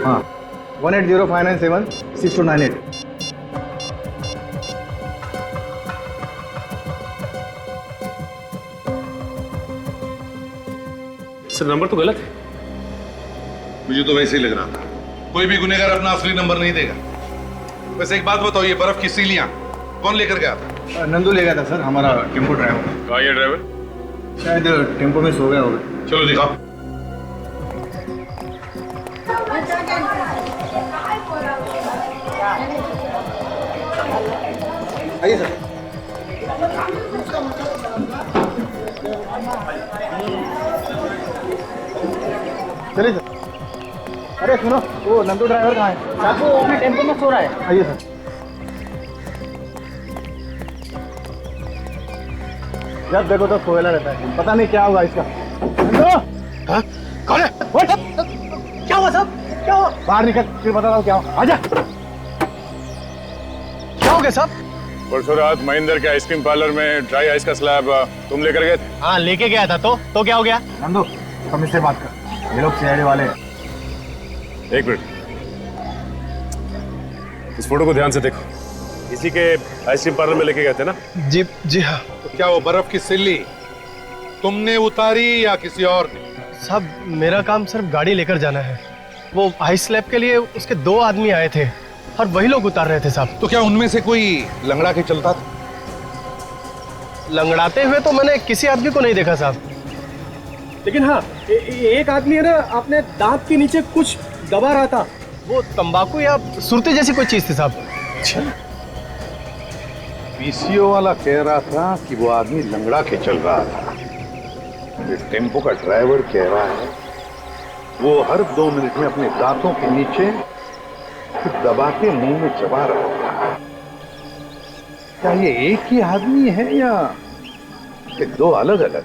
Speaker 8: हाँ 1805976298।
Speaker 5: सर नंबर तो गलत है।
Speaker 7: मुझे तो वैसे ही लग रहा था, कोई भी गुनहगार अपना असली नंबर नहीं देगा। वैसे एक बात बताओ, ये बर्फ की सीलियां कौन लेकर गया था?
Speaker 8: नंदू ले गया था सर, हमारा टेम्पो ड्राइवर।
Speaker 10: कहाँ ये ड्राइवर?
Speaker 8: शायद टेम्पो में सो गया होगा।
Speaker 7: चलो दिखाओ।
Speaker 8: आइए सर। चलिए सर। अरे सुनो, वो नंदू ड्राइवर कहाँ है? साहब वो अपने टेम्पो में सो रहा है। आइए सर। जब देखो तो सोएला रहता है, पता नहीं क्या हुआ इसका।
Speaker 7: हाँ? कौन है?
Speaker 8: क्या हुआ साहब? क्या हुआ? बाहर निकल, फिर बता रहा हूँ क्या हुआ। आजा। क्या हो गया साहब?
Speaker 10: परसों रात महेंद्र के आइसक्रीम पार्लर में ड्राई आइस का स्लैब तुम लेकर गए थे?
Speaker 8: हाँ लेके गया था, तो क्या हो गया? नंदू तुम इससे बात कर, ये लोग सीआईडी वाले हैं।
Speaker 5: एक मिनट, इस फोटो को ध्यान से देखो। इसी के आइसक्रीम पार्लर में लेके गए थे ना?
Speaker 7: जी जी हाँ। तो क्या वो बर्फ की सिल्ली तुमने उतारी या किसी और ने?
Speaker 15: साहब मेरा काम सिर्फ गाड़ी लेकर जाना है। वो आइस स्लैब के लिए उसके 2 आदमी आए थे और वही लोग उतार रहे थे साहब।
Speaker 7: तो क्या उनमें से कोई लंगड़ा के चलता था?
Speaker 15: लंगड़ाते हुए तो मैंने किसी आदमी को नहीं देखा साहब, लेकिन हाँ एक आदमी है ना अपने दांत के नीचे कुछ दबा रहा था। वो तंबाकू या सुरती जैसी कोई चीज थी साहब।
Speaker 7: अच्छा, पीसीओ वाला कह रहा था कि वो आदमी लंगड़ा के चल रहा था। ये टेम्पो का ड्राइवर कह रहा है वो हर 2 मिनट में अपने दांतों के नीचे दबा के मुंह में चबा रहा था। क्या ये एक ही आदमी है या कि 2 अलग अलग?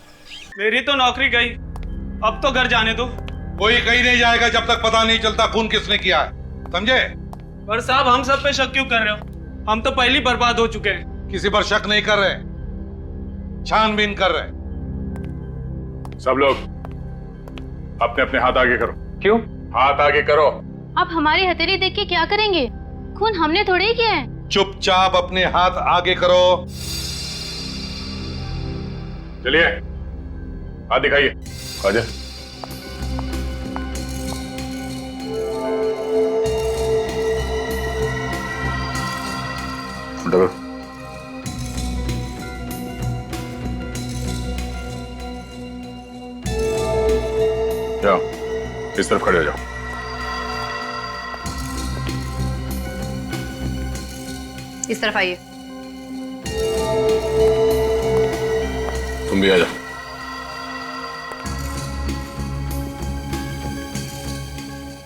Speaker 16: मेरी तो नौकरी गई, अब तो घर जाने दो।
Speaker 7: कोई कहीं नहीं जाएगा जब तक पता नहीं चलता खून किसने किया है, समझे?
Speaker 16: पर साहब हम सब पे शक क्यों कर रहे हो? हम तो पहले ही बर्बाद हो चुके हैं।
Speaker 7: किसी पर शक नहीं कर रहे, छानबीन कर रहे।
Speaker 10: सब लोग अपने अपने हाथ आगे करो।
Speaker 6: क्यों?
Speaker 10: हाथ आगे करो।
Speaker 12: अब हमारी हथेली देख के क्या करेंगे? खून हमने थोड़े ही किया है।
Speaker 7: चुपचाप अपने हाथ आगे करो।
Speaker 10: चलिए हाथ दिखाइए। आजा। डरो। जाओ इस तरफ खड़े हो जाओ।
Speaker 4: इस तरफ आइए।
Speaker 10: तुम भी आ जाओ।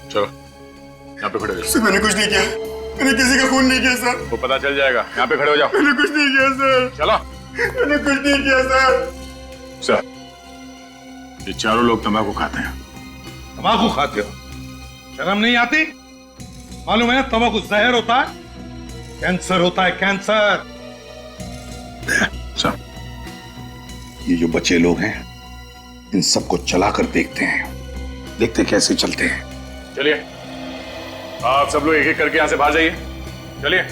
Speaker 10: चलो यहाँ पे खड़े हो जाओ।
Speaker 2: मैंने कुछ नहीं किया, मैंने किसी का खून नहीं किया सर।
Speaker 10: वो पता चल जाएगा। यहाँ पे खड़े हो जाओ।
Speaker 2: मैंने कुछ नहीं किया सर।
Speaker 10: चलो।
Speaker 2: मैंने कुछ नहीं किया सर।
Speaker 10: सर ये चारों लोग तंबाकू खाते हैं।
Speaker 7: तंबाकू खाते हो? शर्म नहीं आती? मालूम है तंबाकू जहर होता है, कैंसर होता है, कैंसर।
Speaker 10: सर
Speaker 7: ये जो बच्चे लोग हैं इन सबको चला कर देखते हैं, देखते कैसे चलते हैं।
Speaker 10: चलिए आप सब लोग एक एक करके यहां से बाहर जाइए। चलिए।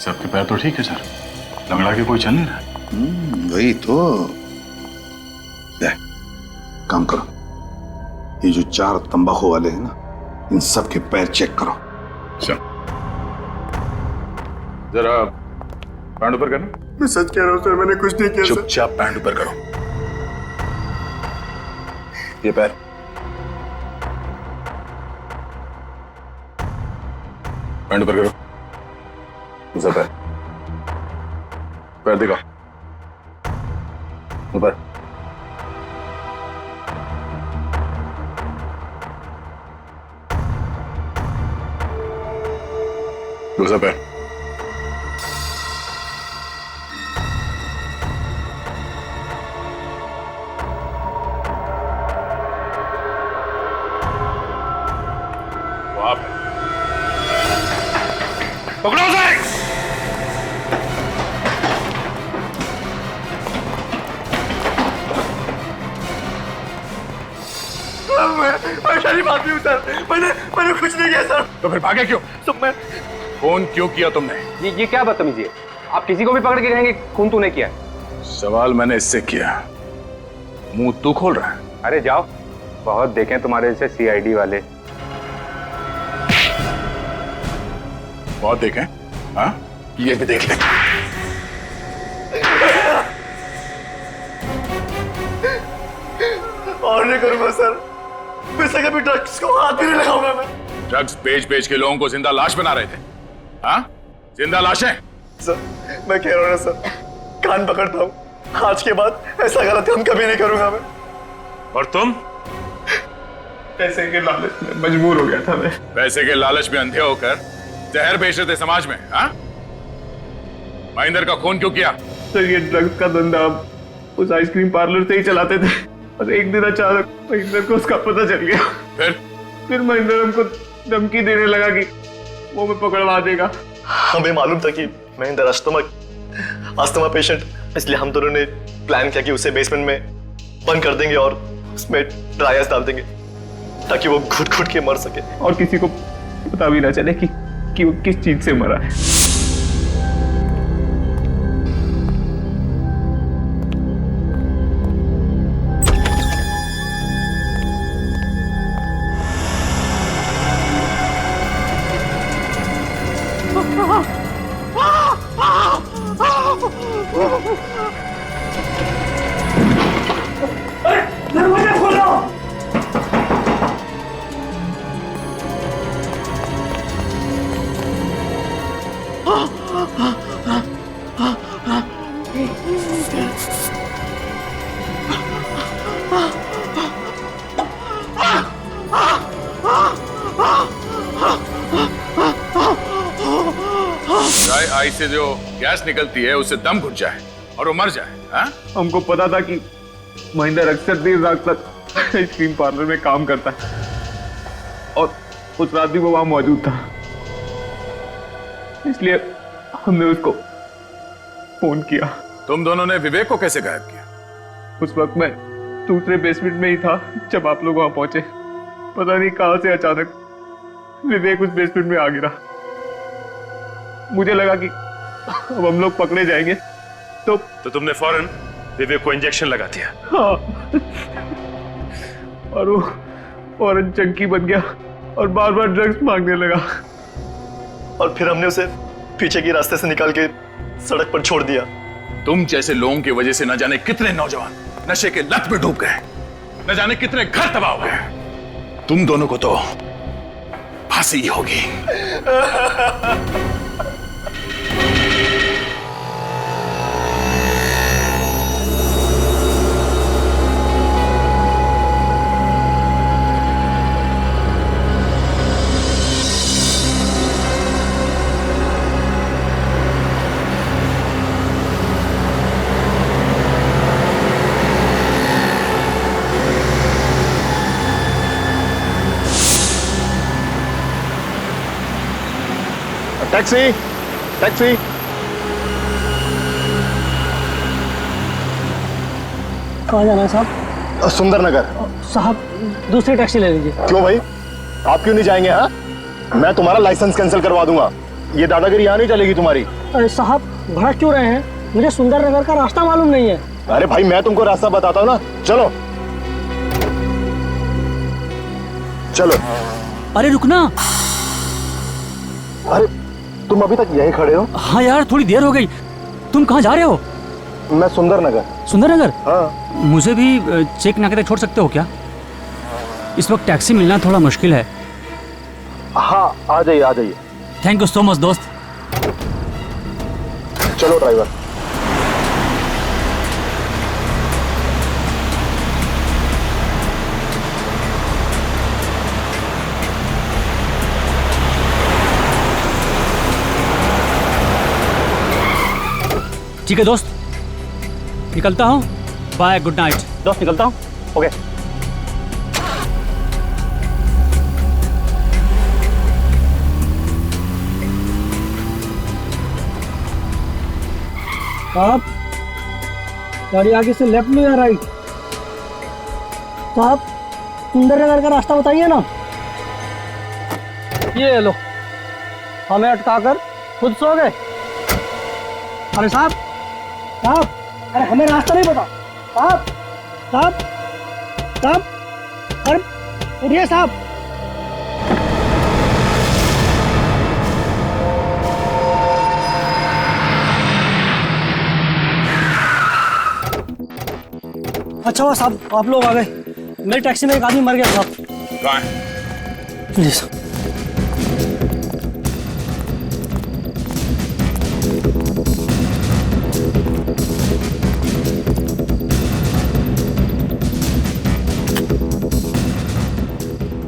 Speaker 10: सबके पैर तो ठीक है सर, लंगड़ा के कोई चल नहीं रहा।
Speaker 7: वही तो। काम करो, ये जो 4 तंबाकू वाले हैं ना इन सब के पैर चेक करो।
Speaker 10: चल जरा पैंट ऊपर करना।
Speaker 2: मैं सच कह रहा हूँ सर, मैंने कुछ नहीं किया।
Speaker 10: चुपचाप पैंट ऊपर करो। ये पैर। पैंट ऊपर करो। दूसरा पैर। पैर दिखाओ ऊपर। दूसरा पैर। वहां पे पकड़ो उसे।
Speaker 2: मैं शरीफ आदमी हूँ सर, मैंने कुछ नहीं किया सर।
Speaker 10: तो फिर भागे क्यों?
Speaker 2: सब मैं
Speaker 10: फोन क्यों किया तुमने?
Speaker 6: ये क्या बदतमीजी है? आप किसी को भी पकड़ के कहेंगे खून तूने किया है?
Speaker 10: सवाल मैंने इससे किया, मुंह तू खोल रहा है।
Speaker 6: अरे जाओ, बहुत देखें तुम्हारे जैसे सीआईडी वाले।
Speaker 10: बहुत देखें? हाँ ये भी देख ले।
Speaker 2: और नहीं करूंगा सर, वैसे कभी ड्रग्स को हाथ भी नहीं लगाऊंगा मैं।
Speaker 10: ड्रग्स बेच के लोगों को जिंदा लाश बना रहे थे। हाँ जिंदा लाशें।
Speaker 2: सर मैं कह रहा हूँ ना सर, कान पकड़ता हूँ, आज के बाद ऐसा गलत काम कभी नहीं करूंगा मैं।
Speaker 10: और तुम?
Speaker 2: पैसे के लालच में मजबूर हो गया था मैं।
Speaker 10: पैसे के लालच में अंधे होकर जहर बेच रहे थे समाज में। हाँ महेंद्र का खून क्यों किया?
Speaker 2: सर ये ड्रग्स का धंधा उस आइसक्रीम पार्लर से ही चलाते थे, और एक दिन अचानक महेंद्र को उसका पता चल गया।
Speaker 10: फिर
Speaker 2: महेंद्र हमको धमकी देने लगा कि वो मैं पकड़वा देगा। हमें मालूम था कि महेंद्र अस्थमा पेशेंट
Speaker 17: इसलिए हम दोनों ने प्लान किया कि उसे बेसमेंट में बंद कर देंगे और उसमें ड्राई आइस डाल देंगे ताकि वो घुट घुट के मर सके
Speaker 14: और किसी को पता भी ना चले कि वो किस चीज से मरा है।
Speaker 15: दरवाजा खोलो।
Speaker 10: ड्राई आइस से जो गैस निकलती है उससे दम घुट जाए और वो मर जाए। हाँ?
Speaker 14: हमको पता था कि महेंद्र अक्सर देर रात तक आइसक्रीम पार्लर में काम करता है और उस रात भी वो वहां मौजूद था, इसलिए हमने उसको फोन किया।
Speaker 10: तुम दोनों ने विवेक को कैसे गायब किया?
Speaker 14: उस वक्त मैं दूसरे बेसमेंट में ही था जब आप लोग वहां पहुंचे। पता नहीं कहां से अचानक विवेक उस बेसमेंट में आ गिरा। मुझे लगा कि अब हम लोग पकड़े जाएंगे तो
Speaker 5: तुमने फौरन विवेक को इंजेक्शन लगा दिया।
Speaker 14: हाँ। और वो फौरन चंकी बन गया और बार बार ड्रग्स मांगने लगा।
Speaker 17: और फिर हमने उसे पीछे के रास्ते से निकाल के सड़क पर छोड़ दिया।
Speaker 10: तुम जैसे लोगों की वजह से न जाने कितने नौजवान नशे के लत में डूब गए, न जाने कितने घर तबाह हो गए। तुम दोनों को तो फांसी ही होगी।
Speaker 2: Taxi taxi.
Speaker 15: कहाँ जाना है साहब?
Speaker 2: सुंदर नगर।
Speaker 15: साहब दूसरी टैक्सी ले लीजिए।
Speaker 2: क्यों भाई, आप क्यों नहीं जाएंगे? हाँ, मैं तुम्हारा लाइसेंस कैंसिल करवा दूंगा। ये दादागिरी यहाँ नहीं चलेगी तुम्हारी।
Speaker 15: अरे साहब भड़क क्यों रहे हैं? मुझे सुंदर नगर का रास्ता मालूम नहीं है।
Speaker 2: अरे भाई मैं तुमको रास्ता बताता हूँ ना, चलो चलो।
Speaker 18: अरे रुकना।
Speaker 2: अरे तुम अभी तक यहीं खड़े हो?
Speaker 18: हाँ यार थोड़ी देर हो गई। तुम कहाँ जा रहे हो?
Speaker 2: मैं सुंदर नगर।
Speaker 18: सुंदर नगर?
Speaker 2: हाँ।
Speaker 18: मुझे भी चेक नाके तक छोड़ सकते हो क्या? इस वक्त टैक्सी मिलना थोड़ा मुश्किल है।
Speaker 2: हाँ आ जाइए आ जाइए।
Speaker 18: थैंक यू सो मच दोस्त।
Speaker 2: चलो ड्राइवर।
Speaker 18: ठीक है दोस्त, निकलता हूँ। Bye, good night.
Speaker 15: दोस्त निकलता हूँ।
Speaker 2: ओके।
Speaker 15: साहब गाड़ी आगे से लेफ्ट में या राइट? साहब सुंदर नगर का रास्ता बताइए ना। ये लो, हमें अटकाकर खुद सो गए। अरे साहब साहब, अरे हमें रास्ता नहीं पता। साहब साहब साहब, अरे उठिए साहब। अच्छा हुआ साहब आप लोग आ गए। मेरी टैक्सी में एक आदमी मर गया साहब।
Speaker 10: कहाँ है?
Speaker 15: जी साहब।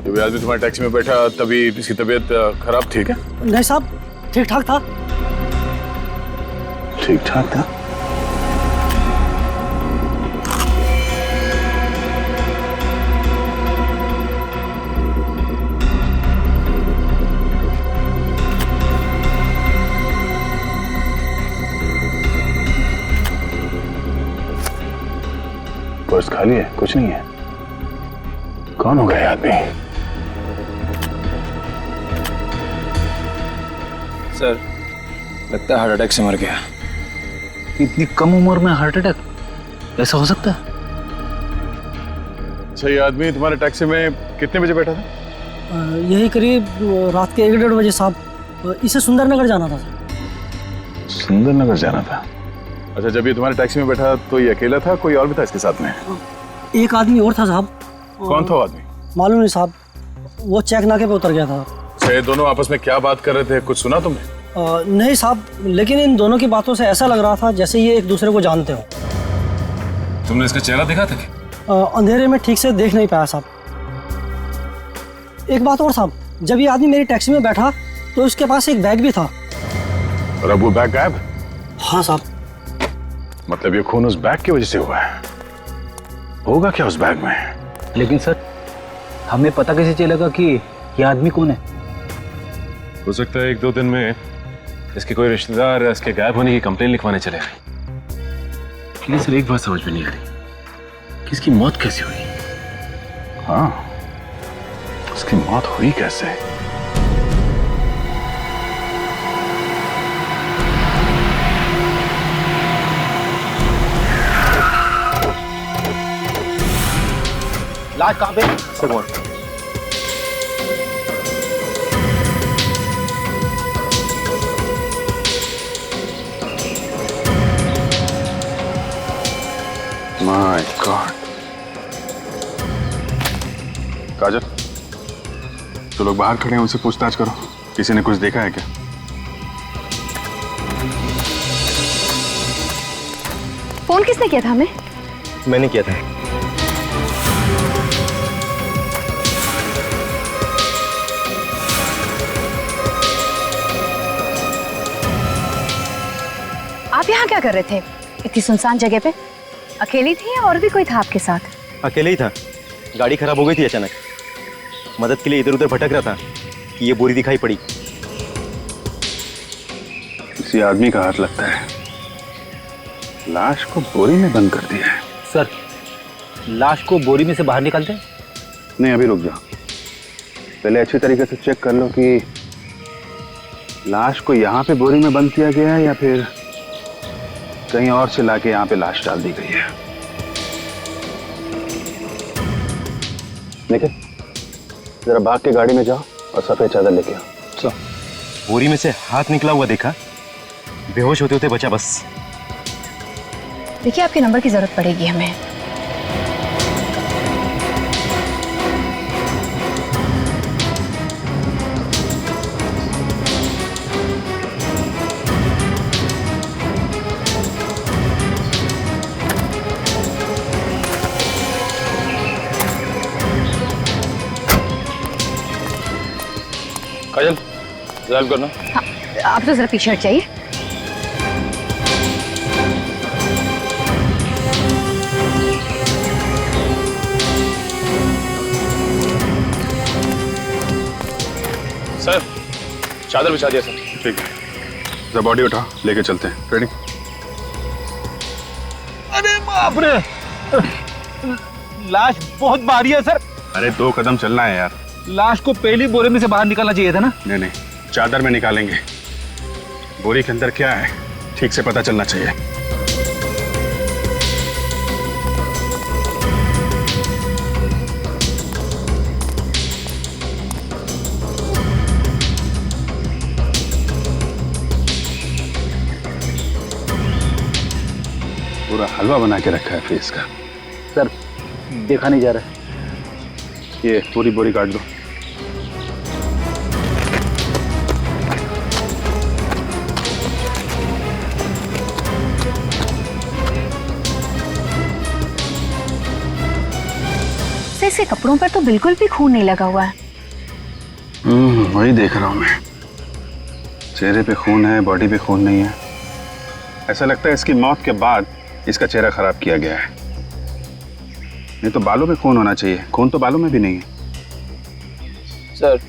Speaker 10: जब आदमी तुम्हारी टैक्सी में बैठा तभी इसकी तबीयत खराब थी क्या?
Speaker 15: नहीं साहब ठीक ठाक था।
Speaker 2: ठीक ठाक था?
Speaker 7: खाली है, कुछ नहीं है। कौन होगा ये आदमी?
Speaker 11: सर, लगता है हार्ट अटैक से मर गया। इतनी कम उम्र में हार्ट अटैक, ऐसा हो सकता है?
Speaker 7: अच्छा, ये आदमी तुम्हारे टैक्सी में कितने बजे बैठा था?
Speaker 15: यही करीब रात के 1-1:30 बजे साहब। इसे सुंदरनगर जाना था सर।
Speaker 7: सुंदरनगर जाना था। अच्छा, जब ये तुम्हारे टैक्सी में बैठा तो ये अकेला था, कोई और भी था इसके साथ में?
Speaker 15: एक आदमी और था साहब।
Speaker 7: कौन था वो आदमी?
Speaker 15: मालूम नहीं साहब, वो चेक नाके पे उतर गया था।
Speaker 7: अच्छा, ये दोनों आपस में क्या बात कर रहे थे, कुछ सुना तुमने?
Speaker 15: नहीं साहब, लेकिन इन दोनों की बातों से ऐसा लग रहा था जैसे ये एक दूसरे को जानते हो।
Speaker 5: तुमने इसका चेहरा देखा था क्या?
Speaker 15: अंधेरे में ठीक से देख नहीं पाया साहब। एक बात और साहब, जब ये आदमी मेरी टैक्सी में बैठा तो उसके पास एक बैग भी था।
Speaker 7: और अब वो बैग गायब?
Speaker 15: हाँ साहब।
Speaker 7: मतलब ये खून उस बैग की वजह से हुआ है? होगा क्या उस बैग में?
Speaker 11: लेकिन सर, हमें पता कैसे चलेगा कि ये आदमी कौन है?
Speaker 5: हो सकता है 1-2 दिन में इसके कोई रिश्तेदार इसके गायब होने की कंप्लेन लिखवाने चले आए। लेकिन सर, एक बात समझ में नहीं आ रही कि इसकी मौत कैसे हुई?
Speaker 7: हाँ, उसकी मौत हुई कैसे?
Speaker 11: लाश कहाँ पे?
Speaker 7: My God. काजल, जो लोग बाहर खड़े हैं उनसे पूछताछ करो, किसी ने कुछ देखा है क्या?
Speaker 4: फोन किसने किया था हमें?
Speaker 17: मैंने किया था।
Speaker 4: आप यहाँ क्या कर रहे थे इतनी सुनसान जगह पे? अकेली थी या और भी कोई था आपके साथ?
Speaker 17: अकेले ही था, गाड़ी खराब हो गई थी अचानक। मदद के लिए इधर उधर भटक रहा था कि ये बोरी दिखाई पड़ी।
Speaker 7: किसी आदमी का हाथ लगता है। लाश को बोरी में बंद कर दिया है।
Speaker 11: सर, लाश को बोरी में से बाहर निकालते हैं?
Speaker 7: नहीं, अभी रुक जाओ। पहले अच्छी तरीके से चेक कर लो कि लाश को यहाँ पे बोरी में बंद किया गया है या फिर कहीं और से लाके यहाँ पे लाश डाल दी गई है। लेकिन जरा भाग के गाड़ी में जाओ और सफेद चादर लेके आओ।
Speaker 17: बोरी में से हाथ निकला हुआ देखा, बेहोश होते होते बचा बस।
Speaker 4: देखिए, आपके नंबर की जरूरत पड़ेगी हमें।
Speaker 7: काजल, ड्राइव करना।
Speaker 4: हाँ, आप तो जरा पीछे हट जाइए।
Speaker 7: सर, चादर बिछा दिया सर। ठीक है, जब बॉडी उठा लेके चलते हैं। रेडी?
Speaker 11: अरे बाप रे, लाश बहुत भारी है सर।
Speaker 7: अरे 2 कदम चलना है यार।
Speaker 11: लाश को पहली बोरे में से बाहर निकालना चाहिए था ना?
Speaker 7: नहीं नहीं, चादर में निकालेंगे। बोरी के अंदर क्या है ठीक से पता चलना चाहिए। पूरा हलवा बना के रखा है फेस का।
Speaker 11: सर, देखा नहीं जा रहा है।
Speaker 7: ये पूरी बोरी काट दो।
Speaker 4: इसके कपड़ों पर तो बिल्कुल भी खून नहीं लगा हुआ है।
Speaker 7: वही देख रहा हूं मैं। चेहरे पे खून है, बॉडी पे खून नहीं है। ऐसा लगता है इसकी मौत के बाद इसका चेहरा खराब किया गया है। नहीं तो बालों में खून होना चाहिए, खून तो बालों में भी नहीं है।
Speaker 11: सर,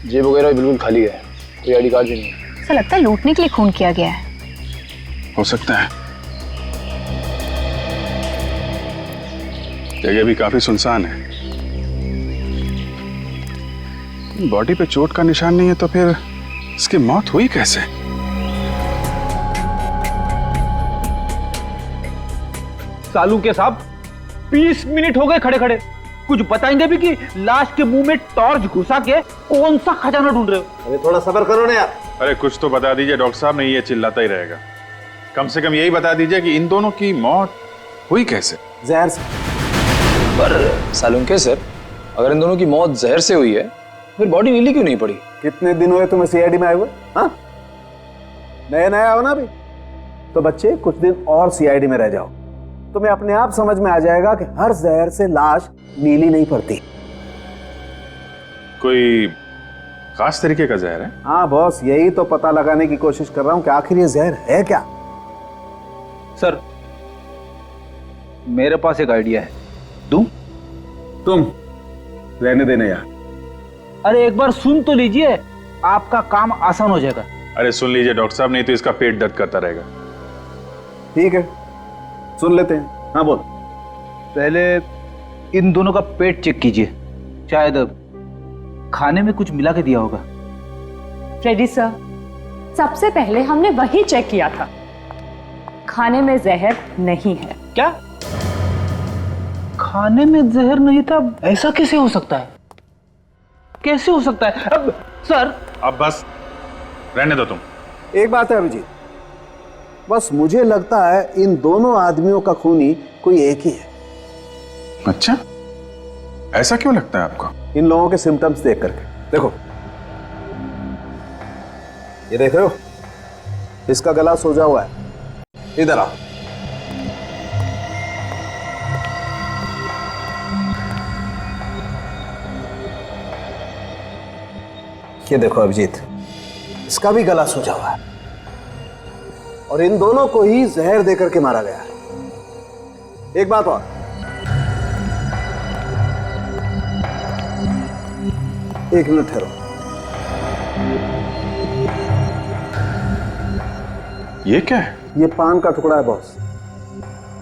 Speaker 11: जेब वगैरह बिल्कुल खाली है, कोई आईडी कार्ड भी नहीं है।
Speaker 4: ऐसा लगता है लूटने के लिए खून किया गया है।
Speaker 7: हो सकता है।
Speaker 10: जगह भी काफी सुनसान है। बॉडी पे चोट का निशान नहीं है तो फिर इसकी मौत हुई कैसे?
Speaker 11: सालू के साहब 20 मिनट हो गए खड़े खड़े, कुछ बताएंगे भी कि लाश के मुंह में टॉर्च घुसा के कौन सा खजाना ढूंढ रहे हो?
Speaker 3: अरे थोड़ा सब्र करो ना यार।
Speaker 10: अरे कुछ तो बता दीजिए डॉक्टर साहब, नहीं ये चिल्लाता ही रहेगा। कम से कम यही बता दीजिए कि इन दोनों की मौत हुई कैसे?
Speaker 3: जहर से।
Speaker 19: पर सालुंके सर, अगर इन दोनों की मौत जहर से हुई है फिर बॉडी नीली क्यों नहीं पड़ी?
Speaker 3: कितने दिन हुए तुम्हें सीआईडी में आए हुए? हाँ, नया नया हो ना अभी, तो बच्चे कुछ दिन और सीआईडी में रह जाओ, तुम्हें अपने आप समझ में आ जाएगा कि हर जहर से लाश नीली नहीं पड़ती।
Speaker 10: कोई खास तरीके का जहर है?
Speaker 3: हाँ बॉस, यही तो पता लगाने की कोशिश कर रहा हूं कि आखिर ये जहर है क्या।
Speaker 11: सर मेरे पास एक आइडिया है, दूं?
Speaker 3: तुम रहने देना यार।
Speaker 11: अरे एक बार सुन तो लीजिए, आपका काम आसान हो जाएगा।
Speaker 10: अरे सुन लीजिए डॉक्टर साहब, नहीं तो इसका पेट दर्द करता रहेगा।
Speaker 3: ठीक है, सुन लेते हैं। हाँ बोल।
Speaker 11: पहले इन दोनों का पेट चेक कीजिए, शायद खाने में कुछ मिला के दिया होगा।
Speaker 9: फ्रेडी सर, सबसे पहले हमने वही चेक किया था, खाने में जहर नहीं है।
Speaker 11: क्या? खाने में जहर नहीं था? ऐसा कैसे हो सकता है? कैसे हो सकता है? अब सर,
Speaker 10: अब बस रहने दो तुम।
Speaker 3: एक बात है अभिजीत, बस मुझे लगता है इन दोनों आदमियों का खूनी कोई एक ही है।
Speaker 10: अच्छा, ऐसा क्यों लगता है आपको?
Speaker 3: इन लोगों के सिम्टम्स देख करके। देखो, ये देख रहे हो, इसका गला सूजा हुआ है। इधर आओ। ये देखो अभिजीत, इसका भी गला सूजा हुआ है और इन दोनों को ही जहर देकर के मारा गया है। एक बात और, एक मिनट ठहरो।
Speaker 10: ये क्या है?
Speaker 3: ये पान का टुकड़ा है बॉस,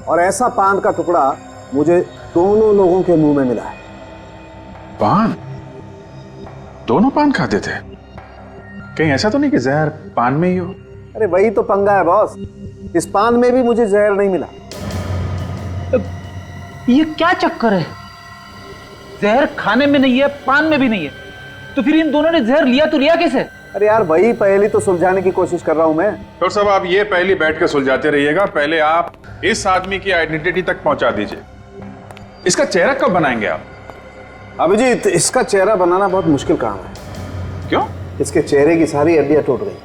Speaker 3: और ऐसा पान का टुकड़ा मुझे दोनों लोगों के मुंह में मिला है।
Speaker 10: पान? दोनों पान खाते थे? कहीं ऐसा तो नहीं कि जहर पान में ही हो?
Speaker 3: अरे वही तो पंगा है बॉस, इस पान में भी मुझे जहर नहीं मिला।
Speaker 11: ये क्या चक्कर है? जहर खाने में नहीं है, पान में भी नहीं है, तो फिर इन दोनों ने जहर लिया तो लिया कैसे?
Speaker 3: अरे यार वही पहली तो सुलझाने की कोशिश कर रहा हूं मैं।
Speaker 10: डॉक्टर साहब, आप ये पहले बैठ कर सुलझाते रहिएगा, पहले आप इस आदमी की आइडेंटिटी तक पहुंचा दीजिए। इसका चेहरा कब बनाएंगे आप?
Speaker 3: अभिजीत, इसका चेहरा बनाना बहुत मुश्किल काम है।
Speaker 10: क्यों?
Speaker 3: इसके चेहरे की सारी हड्डियां टूट गई,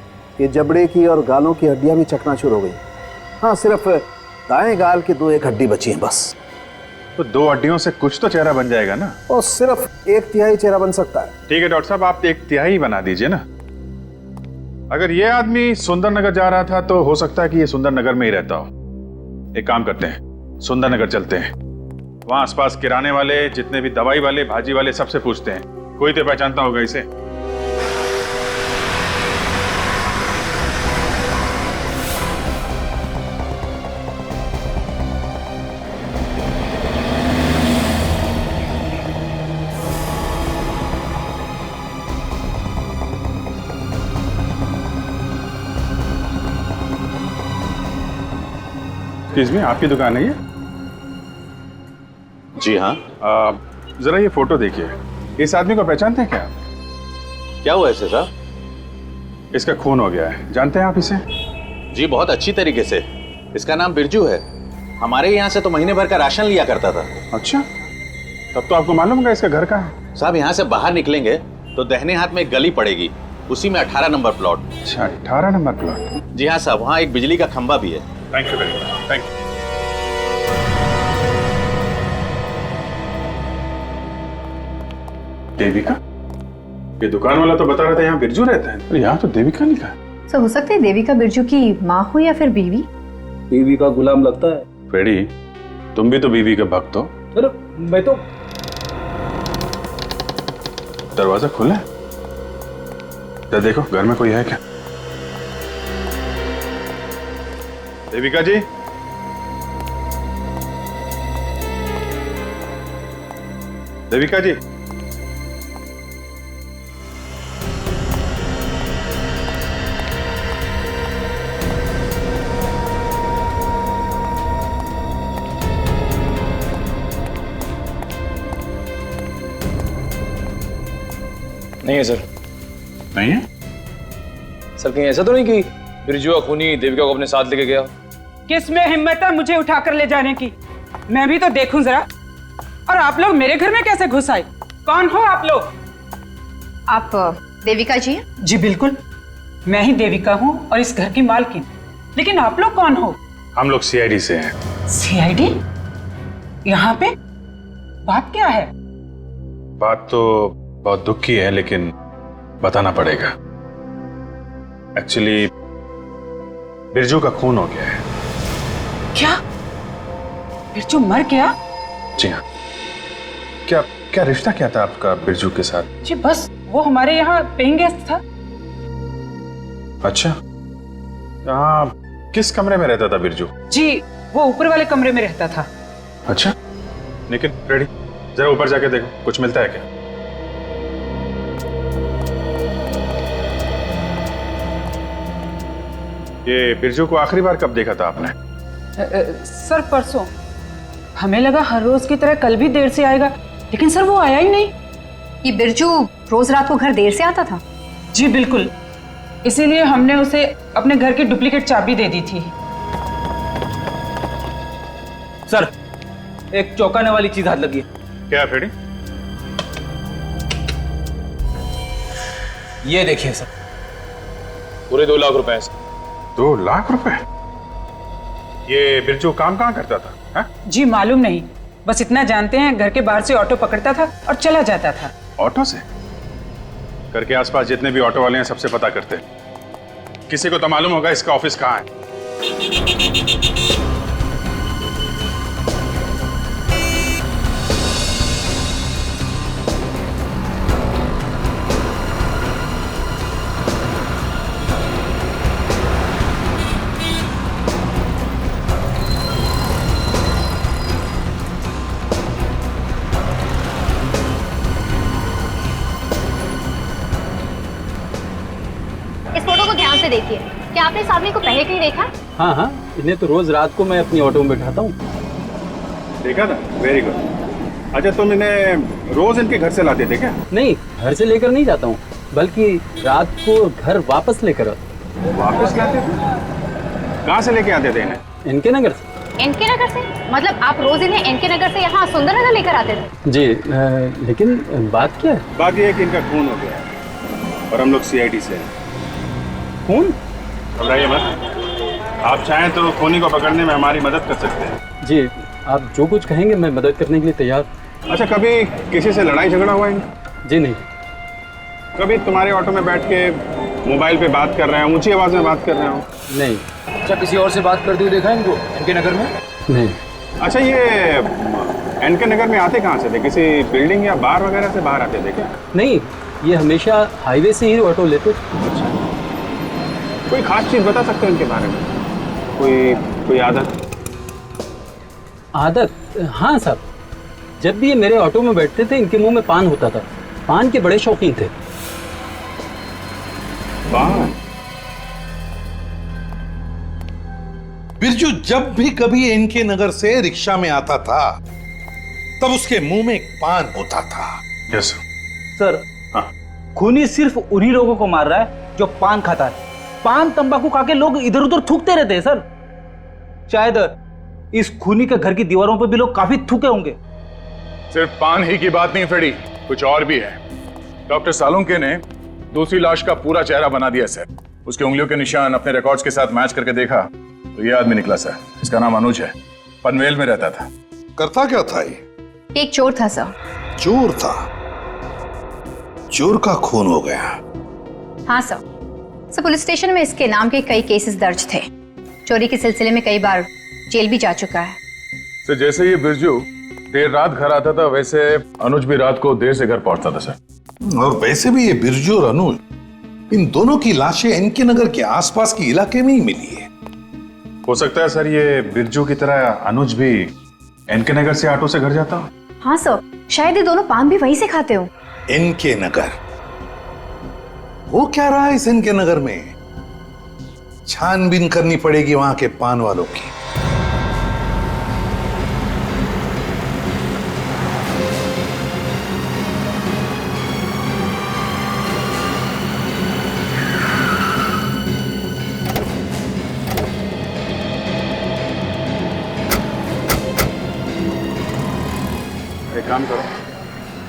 Speaker 3: ये जबड़े की और गालों की हड्डियां भी चकनाचूर हो गई। हाँ, सिर्फ दाएं गाल की 2-1 हड्डी बची है बस।
Speaker 10: तो 2 हड्डियों से कुछ तो चेहरा बन जाएगा ना?
Speaker 3: और सिर्फ 1/3 चेहरा बन सकता है।
Speaker 10: ठीक है डॉक्टर साहब, आप 1/3 बना दीजिए ना। अगर ये आदमी सुंदरनगर जा रहा था तो हो सकता है कि ये सुंदरनगर में ही रहता हो। एक काम करते हैं, सुंदरनगर चलते हैं, वहां आसपास किराने वाले, जितने भी दवाई वाले, भाजी वाले, सबसे पूछते हैं, कोई तो पहचानता होगा इसे। एक्सक्यूज मी, आपकी दुकान है ये?
Speaker 7: जी हाँ।
Speaker 10: जरा ये फोटो देखिए, इस आदमी को पहचानते हैं क्या आप?
Speaker 7: क्या हुआ है साहब?
Speaker 10: इसका खून हो गया है, जानते हैं आप इसे?
Speaker 7: जी बहुत अच्छी तरीके से। इसका नाम बिरजू है, हमारे यहाँ से तो महीने भर का राशन लिया करता था।
Speaker 10: अच्छा, तब तो आपको मालूम होगा इसका घर कहाँ है?
Speaker 7: साहब यहाँ से बाहर निकलेंगे तो दाहिने हाथ में एक गली पड़ेगी, उसी में 18 नंबर प्लॉट।
Speaker 10: अच्छा, 18 नंबर प्लॉट?
Speaker 7: जी हाँ साहब, वहाँ एक बिजली का खंभा भी है।
Speaker 10: Thank you very much, thank you. Devika? ये दुकान वाला तो बता रहा था यहाँ बिरजू रहता है, पर यहाँ तो देविका लिखा है।
Speaker 4: तो हो सकता है देविका बिरजू की माँ हो या फिर बीवी।
Speaker 11: बीवी का गुलाम लगता है।
Speaker 10: फ्रेडी, तुम भी तो बीवी के भक्त हो।
Speaker 11: अरे मैं तो।
Speaker 10: दरवाजा खुला है, तो देखो घर में कोई है क्या? देविका जी,
Speaker 7: देविका जी,
Speaker 19: नहीं है सर।
Speaker 7: नहीं है
Speaker 19: सर, कहीं ऐसा तो नहीं कि बिरजू का खूनी देविका को अपने साथ लेके गया?
Speaker 20: किसमें हिम्मत है मुझे उठाकर ले जाने की? मैं भी तो देखूं जरा। और आप लोग मेरे घर में कैसे घुस आए? कौन हो आप लोग?
Speaker 4: आप देविका जी हैं?
Speaker 20: जी बिल्कुल, मैं ही देविका हूँ और इस घर की मालकिन। लेकिन आप लोग कौन हो?
Speaker 7: हम लोग सीआईडी से हैं।
Speaker 20: सीआईडी? यहाँ पे बात क्या है?
Speaker 7: बात तो बहुत दुख की है, लेकिन बताना पड़ेगा। एक्चुअली बिरजू का खून हो गया है।
Speaker 20: क्या? बिरजू मर गया?
Speaker 7: जी हाँ। क्या क्या रिश्ता क्या था आपका बिरजू के साथ?
Speaker 20: जी बस वो हमारे यहाँ पेइंग गेस्ट था।
Speaker 7: अच्छा, यहाँ किस कमरे में रहता था बिरजू?
Speaker 20: जी वो ऊपर वाले कमरे में रहता था।
Speaker 7: अच्छा, लेकिन फ्रेडी जरा ऊपर जाके देखो, कुछ मिलता है क्या? ये बिरजू को आखिरी बार कब देखा था आपने?
Speaker 20: सर परसों। हमें लगा हर रोज की तरह कल भी देर से आएगा, लेकिन सर वो आया ही नहीं।
Speaker 4: ये बिरजू रोज रात को घर देर से आता था?
Speaker 20: जी बिल्कुल, इसीलिए हमने उसे अपने घर की डुप्लीकेट चाबी दे दी थी।
Speaker 11: सर, एक चौंकाने वाली चीज हाथ लगी है।
Speaker 7: क्या है फ्रेडी?
Speaker 11: ये देखिए सर, पूरे 2 लाख रुपए हैं सर।
Speaker 7: 2 लाख रुपए? ये बिरजू काम कहाँ करता था? हा?
Speaker 20: जी मालूम नहीं, बस इतना जानते हैं घर के बाहर से ऑटो पकड़ता था और चला जाता था।
Speaker 7: ऑटो से? घर के आसपास जितने भी ऑटो वाले हैं सबसे पता करते हैं। किसी को तो मालूम होगा इसका ऑफिस कहाँ है।
Speaker 4: देखिए, क्या आपने इस आदमी को पहले कहीं देखा?
Speaker 18: हाँ हाँ, इन्हें तो रोज रात को मैं अपनी ऑटो में बैठाता हूँ।
Speaker 7: देखा था? Very good. अच्छा, तुम इन्हें रोज इनके घर से लाते थे क्या?
Speaker 18: नहीं, घर से लेकर नहीं जाता हूँ, बल्कि रात को घर वापस लेकर आता।
Speaker 7: वापस लाते थे? कहाँ से लेके आते थे इन्हें?
Speaker 18: इनके नगर से।
Speaker 4: इनके नगर से? मतलब आप रोज इन्हें इनके नगर से यहाँ सुंदरनगर लेकर आते थे?
Speaker 18: जी, लेकिन बात क्या है?
Speaker 7: बात यह है कि इनका खून हो गया है और हम लोग सीआईडी से हैं।
Speaker 18: खून?
Speaker 7: घबराइए मत, आप चाहें तो खूनी को पकड़ने में हमारी मदद कर सकते हैं।
Speaker 18: जी, आप जो कुछ कहेंगे मैं मदद करने के लिए तैयार।
Speaker 7: अच्छा, कभी किसी से लड़ाई झगड़ा हुआ है?
Speaker 18: जी नहीं।
Speaker 7: कभी तुम्हारे ऑटो में बैठ के मोबाइल पे बात कर रहे हैं, ऊंची आवाज में बात कर रहे हो?
Speaker 18: नहीं।
Speaker 19: अच्छा, किसी और से बात करते हुए देखा है इनको इनके नगर में?
Speaker 18: नहीं।
Speaker 7: अच्छा, ये इनके नगर में आते कहाँ से थे? किसी बिल्डिंग या बार वगैरह से बाहर आते थे क्या?
Speaker 18: नहीं, ये हमेशा हाईवे से ही ऑटो लेते थे।
Speaker 7: अच्छा, कोई खास चीज बता सकते हैं इनके बारे में? कोई आदत?
Speaker 18: आदत? हाँ साहब, जब भी ये मेरे ऑटो में बैठते थे इनके मुंह में पान होता था। पान के बड़े शौकीन थे।
Speaker 7: पान?
Speaker 21: बिरजू जब भी कभी इनके नगर से रिक्शा में आता था तब उसके मुंह में एक पान होता था।
Speaker 7: Yes
Speaker 11: sir. हाँ। खूनी सिर्फ उन्हीं लोगों को मार रहा है जो पान खाता है। पान तंबाकू खा के लोग इधर उधर थूकते रहते हैं सर। शायद इस खूनी के घर की दीवारों पर भी लोग काफी थूके होंगे।
Speaker 10: सिर्फ पान ही की बात नहीं फ्रेडी, कुछ और भी है। डॉक्टर सालुंके ने दूसरी लाश का पूरा चेहरा बना दिया सर। उसके उंगलियों के निशान अपने रिकॉर्ड्स के साथ मैच करके देखा तो ये आदमी निकला सर। इसका नाम अनुज है, पनवेल में रहता था।
Speaker 21: करता क्या था ये?
Speaker 4: एक चोर था सर।
Speaker 21: चोर था? चोर का खून हो गया?
Speaker 4: हाँ सर। पुलिस स्टेशन में इसके नाम के कई केसेस दर्ज थे। चोरी के सिलसिले में कई बार जेल भी जा चुका है।
Speaker 10: सर, जैसे ये बिरजू देर रात घर आता था वैसे अनुज भी रात को देर से घर पहुंचता था सर।
Speaker 21: और वैसे भी ये बिरजू और अनुज, इन दोनों की लाशें इनके नगर के आसपास के इलाके में ही मिली है।
Speaker 7: हो सकता है सर ये बिरजू की तरह अनुज भी इनके नगर से ऑटो से घर जाता।
Speaker 4: हाँ सर, शायद ये दोनों पान भी वहीं से खाते हो।
Speaker 21: इनके नगर? वो क्या रहा है इस इनके नगर में? छानबीन करनी पड़ेगी वहां के पान वालों की।
Speaker 5: एक काम करो,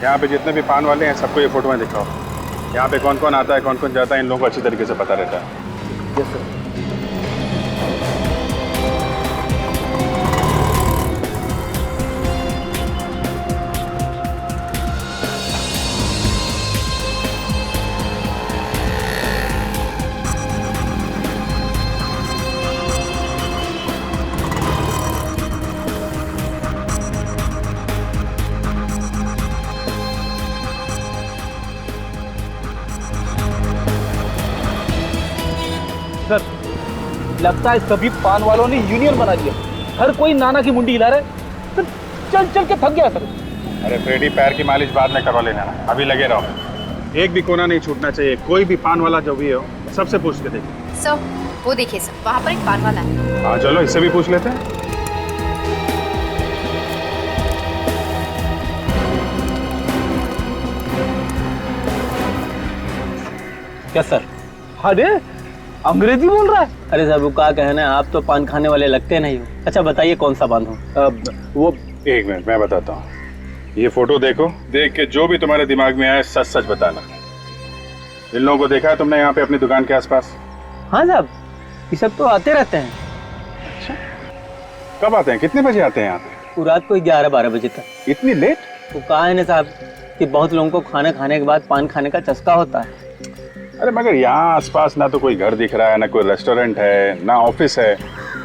Speaker 5: यहाँ पे जितने भी पान वाले हैं सबको ये फोटो में दिखाओ। यहाँ पे कौन कौन आता है, कौन कौन जाता है, इन लोगों को अच्छी तरीके से पता रहता है।
Speaker 3: Yes sir.
Speaker 11: सर, लगता है सभी पान वालों ने यूनियन बना दिया। हर कोई नाना की मुंडी हिला रहा है। सर, चल चल के थक गया सर।
Speaker 5: अरे फ्रेडी, पैर की मालिश बाद में करवा लेना, अभी लगे रहो। एक भी कोना नहीं छूटना चाहिए। कोई भी पान वाला जो भी हो सबसे पूछ के देखिए।
Speaker 4: सर, वो देखिए सर, वहाँ पर एक पान वाला है।
Speaker 5: हाँ चलो, इससे भी पूछ लेते हैं।
Speaker 11: क्या सर? अरे अंग्रेजी बोल रहा है।
Speaker 18: अरे साहब, वो क्या कहना है, आप तो पान खाने वाले लगते नहीं हो। अच्छा बताइए कौन सा पान हो?
Speaker 5: वो एक मिनट मैं बताता हूँ। ये फोटो देखो, देख के जो भी तुम्हारे दिमाग में आए सच सच बताना। इन लोगों को देखा है तुमने यहाँ पे अपनी दुकान के आसपास?
Speaker 18: हाँ साहब, ये सब तो आते रहते हैं।
Speaker 5: अच्छा, कब आते हैं, कितने बजे आते हैं यहाँ पे?
Speaker 18: वो रात को 11-12 बजे तक।
Speaker 5: इतनी लेट?
Speaker 18: वो कहा है ना साहब कि बहुत लोगों को खाना खाने के बाद पान खाने का चस्का होता है।
Speaker 5: अरे मगर यहाँ आसपास ना तो कोई घर दिख रहा है, ना कोई रेस्टोरेंट है, ना ऑफिस है।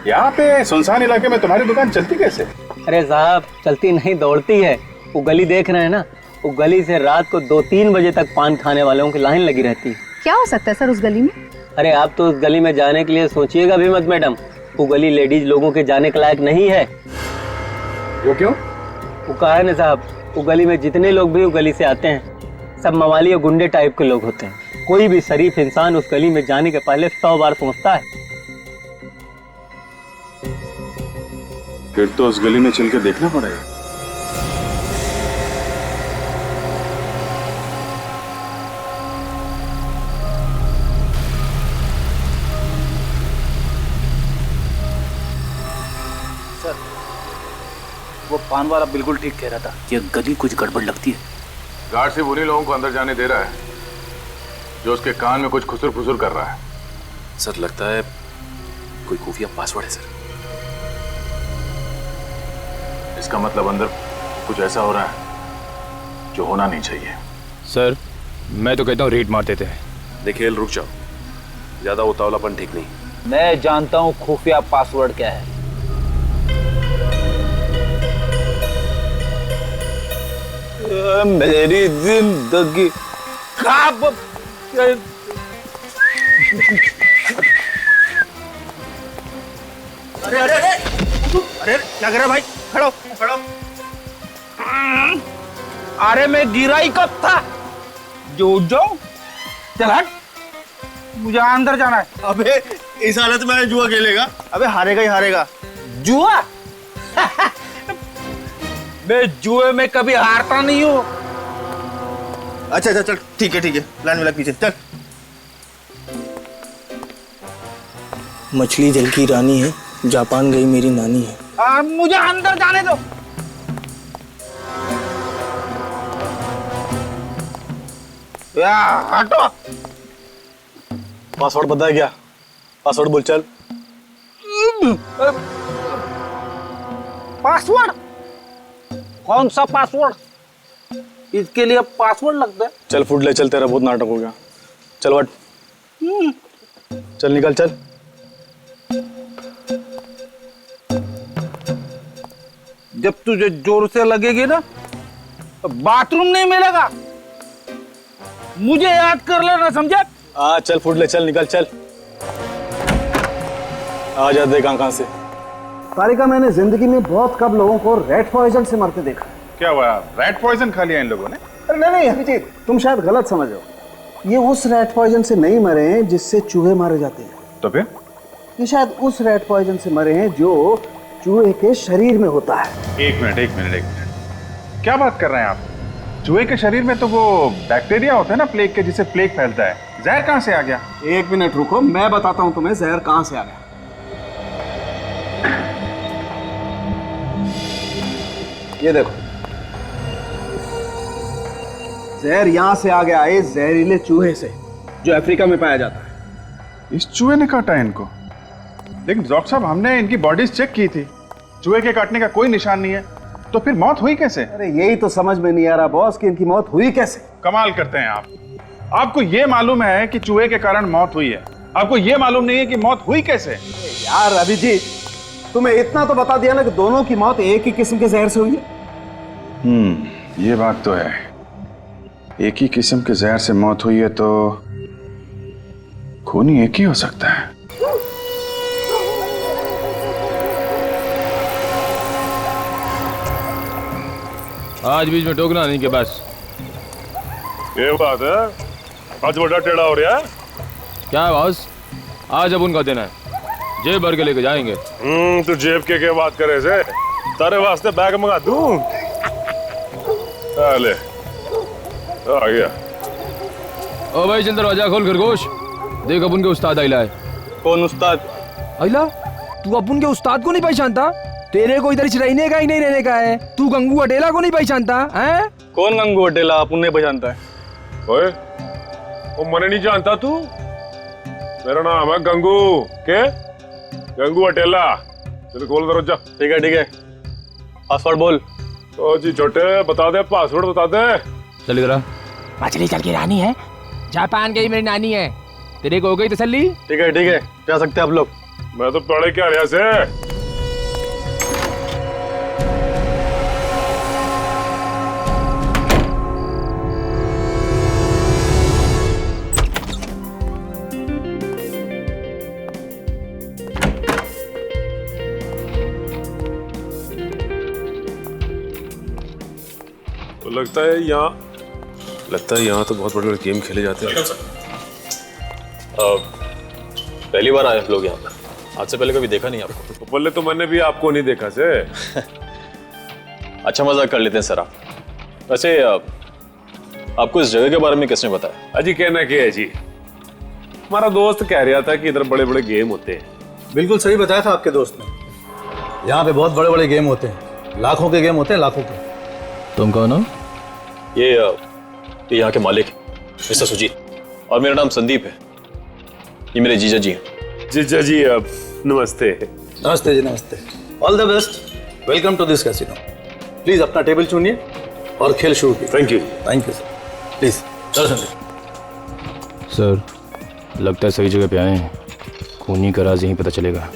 Speaker 5: यहाँ पे सुनसान इलाके में तुम्हारी दुकान चलती कैसे?
Speaker 18: अरे साहब, चलती नहीं दौड़ती है। वो गली देख रहे हैं ना, वो गली से रात को 2-3 बजे तक पान खाने वालों की लाइन लगी रहती है।
Speaker 4: क्या हो सकता है सर उस गली में?
Speaker 18: अरे आप तो उस गली में जाने के लिए सोचिएगा भी मत मैडम। वो गली लेडीज लोगों के जाने के लायक नहीं है।
Speaker 5: वो क्यों?
Speaker 18: वो कहा है ना साहब, वो गली में जितने लोग भी वो गली से आते हैं सब मवाली और गुंडे टाइप के लोग होते हैं। कोई भी शरीफ इंसान उस गली में जाने के पहले 100 बार सोचता है।
Speaker 5: फिर तो उस गली में चल के देखना पड़ेगा।
Speaker 11: सर, वो पान वाला बिल्कुल ठीक कह रहा था। ये गली कुछ गड़बड़ लगती है।
Speaker 10: गार्ड सिर्फ उन्हीं लोगों को अंदर जाने दे रहा है जो उसके कान में कुछ खुसुर फुसुर कर रहा है।
Speaker 5: सर लगता है कोई खुफिया पासवर्ड है सर।
Speaker 10: इसका मतलब अंदर कुछ ऐसा हो रहा है जो होना नहीं चाहिए।
Speaker 19: सर, मैं तो कहता हूँ रेड मार देते हैं।
Speaker 5: देखिए, रुक जाओ, ज्यादा उतावलापन ठीक नहीं।
Speaker 11: मैं जानता हूँ खुफिया पासवर्ड क्या है। मेरी जिंदगी
Speaker 15: अरे अरे अरे अरे क्या कर रहा भाई? खड़ो खड़ो। अरे मैं गिरा ही कब था? जो जाओ, चल हट, मुझे अंदर जाना है।
Speaker 17: अबे इस हालत में जुआ खेलेगा?
Speaker 15: अबे हारेगा ही हारेगा। जुआ? मैं जुए में कभी हारता नहीं हूँ।
Speaker 17: अच्छा अच्छा चल, ठीक है लाइन में लग पीछे चल।
Speaker 15: मछली जल की रानी है, जापान गई मेरी नानी है। मुझे अंदर जाने दो। हटो।
Speaker 17: पासवर्ड पता है क्या? पासवर्ड बोल चल।
Speaker 15: पासवर्ड? कौन सा पासवर्ड? इसके लिए पासवर्ड लगता है?
Speaker 17: चल फुट ले, चल, तेरा बहुत नाटक हो गया। चल वट, चल निकल चल।
Speaker 15: जब तुझे जोर से लगेगी ना तो बाथरूम नहीं मिलेगा। मुझे याद कर लेना, समझे?
Speaker 17: हाँ चल फुट ले, चल निकल चल। आ जा, देख कहां से।
Speaker 3: तारिका, मैंने जिंदगी में बहुत कम लोगों को रेड पॉइजन से मरते देखा है।
Speaker 10: क्या हुआ, रैट पॉइजन खा लिया इन लोगों ने?
Speaker 3: अरे नहीं अभिजीत, तुम शायद गलत समझ रहे हो। ये उस रैट पॉइजन से नहीं मरे हैं जिससे चूहे मारे जाते हैं।
Speaker 10: तो फिर
Speaker 3: ये शायद उस रैट पॉइजन से मरे हैं जो चूहे के शरीर में होता है।
Speaker 10: एक मिनट, क्या बात कर रहे हैं आप? चूहे के शरीर में तो वो बैक्टीरिया होता है ना प्लेग के, जिससे प्लेग फैलता है। जहर कहां से आ गया?
Speaker 3: एक मिनट रुको, मैं बताता हूं तुम्हें जहर कहां से आ गया। ये देखो, जहर यहां से आ गया है, जहरीले चूहे से, जो अफ्रीका में पाया जाता है।
Speaker 10: इस चूहे ने काटा है इनको? लेकिन डॉक्टर साहब, हमने इनकी बॉडीज चेक की थी, चूहे के काटने का कोई निशान नहीं है, तो फिर मौत हुई कैसे?
Speaker 3: अरे यही तो समझ में नहीं आ रहा बॉस कि इनकी मौत हुई कैसे।
Speaker 10: कमाल करते हैं आप। आपको ये मालूम है कि चूहे के कारण मौत हुई है, आपको ये मालूम नहीं है कि मौत हुई कैसे?
Speaker 3: यार अभिजीत, तुम्हें इतना तो बता दिया ना कि दोनों की मौत एक ही किस्म के जहर से हुई है।
Speaker 10: ये बात तो है, एक ही किस्म के जहर से मौत हुई है, तो खूनी एक ही हो सकता है।
Speaker 19: आज बीच में टोकना नहीं के बस।
Speaker 5: ये बात है, आज बड़ा टेढ़ा हो रहा है।
Speaker 19: क्या है बॉस, आज अब उनका दिन है, जेब भर के लेके जाएंगे।
Speaker 5: तू जेब के क्या बात करे से? तारे वास्ते बैग मंगा दूं? ले आ गया।
Speaker 19: ओ भाई चल दरवाजा खोल खरगोश, देख अपन के उस्ताद आइला है।
Speaker 18: कौन उस्ताद?
Speaker 19: आइला, तू अपन के उस्ताद को नहीं पहचानता? तेरे को इधर रहने का ही नहीं रहने का है। तू गंगू अटेला को नहीं पहचानता है?
Speaker 18: कौन गंगू अटेला? अपन नहीं पहचानता है।
Speaker 5: ओए, वो मने नहीं जानता तू? मेरा नाम है गंगू। के? गंगू अटेला। चल खोल दरवाजा।
Speaker 18: ठीक है, पासवर्ड बोल।
Speaker 5: ओ जी छोटे, बता दे पासवर्ड, बता दे।
Speaker 19: चल इधर आ। मछली चल की रानी है, जापान गई मेरी नानी है। तेरे को हो गई तसल्ली?
Speaker 18: ठीक है, जा सकते हैं आप लोग।
Speaker 5: मैं तो पढ़े क्या रहा से। तो लगता है यहाँ तो बहुत बड़े गेम खेले जाते हैं।
Speaker 17: पहली बार आए आप लोग यहाँ पर? आज से पहले कभी देखा नहीं आपको?
Speaker 5: बोले तो मैंने भी आपको नहीं देखा से।
Speaker 17: अच्छा मजाक कर लेते हैं सर आप। वैसे आपको इस जगह के बारे में किसने बताया?
Speaker 5: अजी कहना क्या है जी, हमारा दोस्त कह रहा था कि इधर बड़े बड़े गेम होते हैं।
Speaker 8: बिल्कुल सही बताया था आपके दोस्त ने। यहाँ पे बहुत बड़े बड़े गेम होते हैं, लाखों के गेम होते हैं, लाखों के।
Speaker 19: तुम कौन हो?
Speaker 17: ये यहाँ के मालिक मिस्टर सुजीत, और मेरा नाम संदीप है। ये मेरे जीजा जी हैं।
Speaker 5: जीजा जी, अब नमस्ते।
Speaker 8: नमस्ते जी, नमस्ते। All the best, welcome to this casino. Please अपना टेबल चुनिए और खेल शुरू कीजिए।
Speaker 5: Thank you.
Speaker 8: Thank you sir. Please Darshan.
Speaker 19: Sir, लगता है सही जगह पे आए हैं। खूनी का राज यहीं पता चलेगा।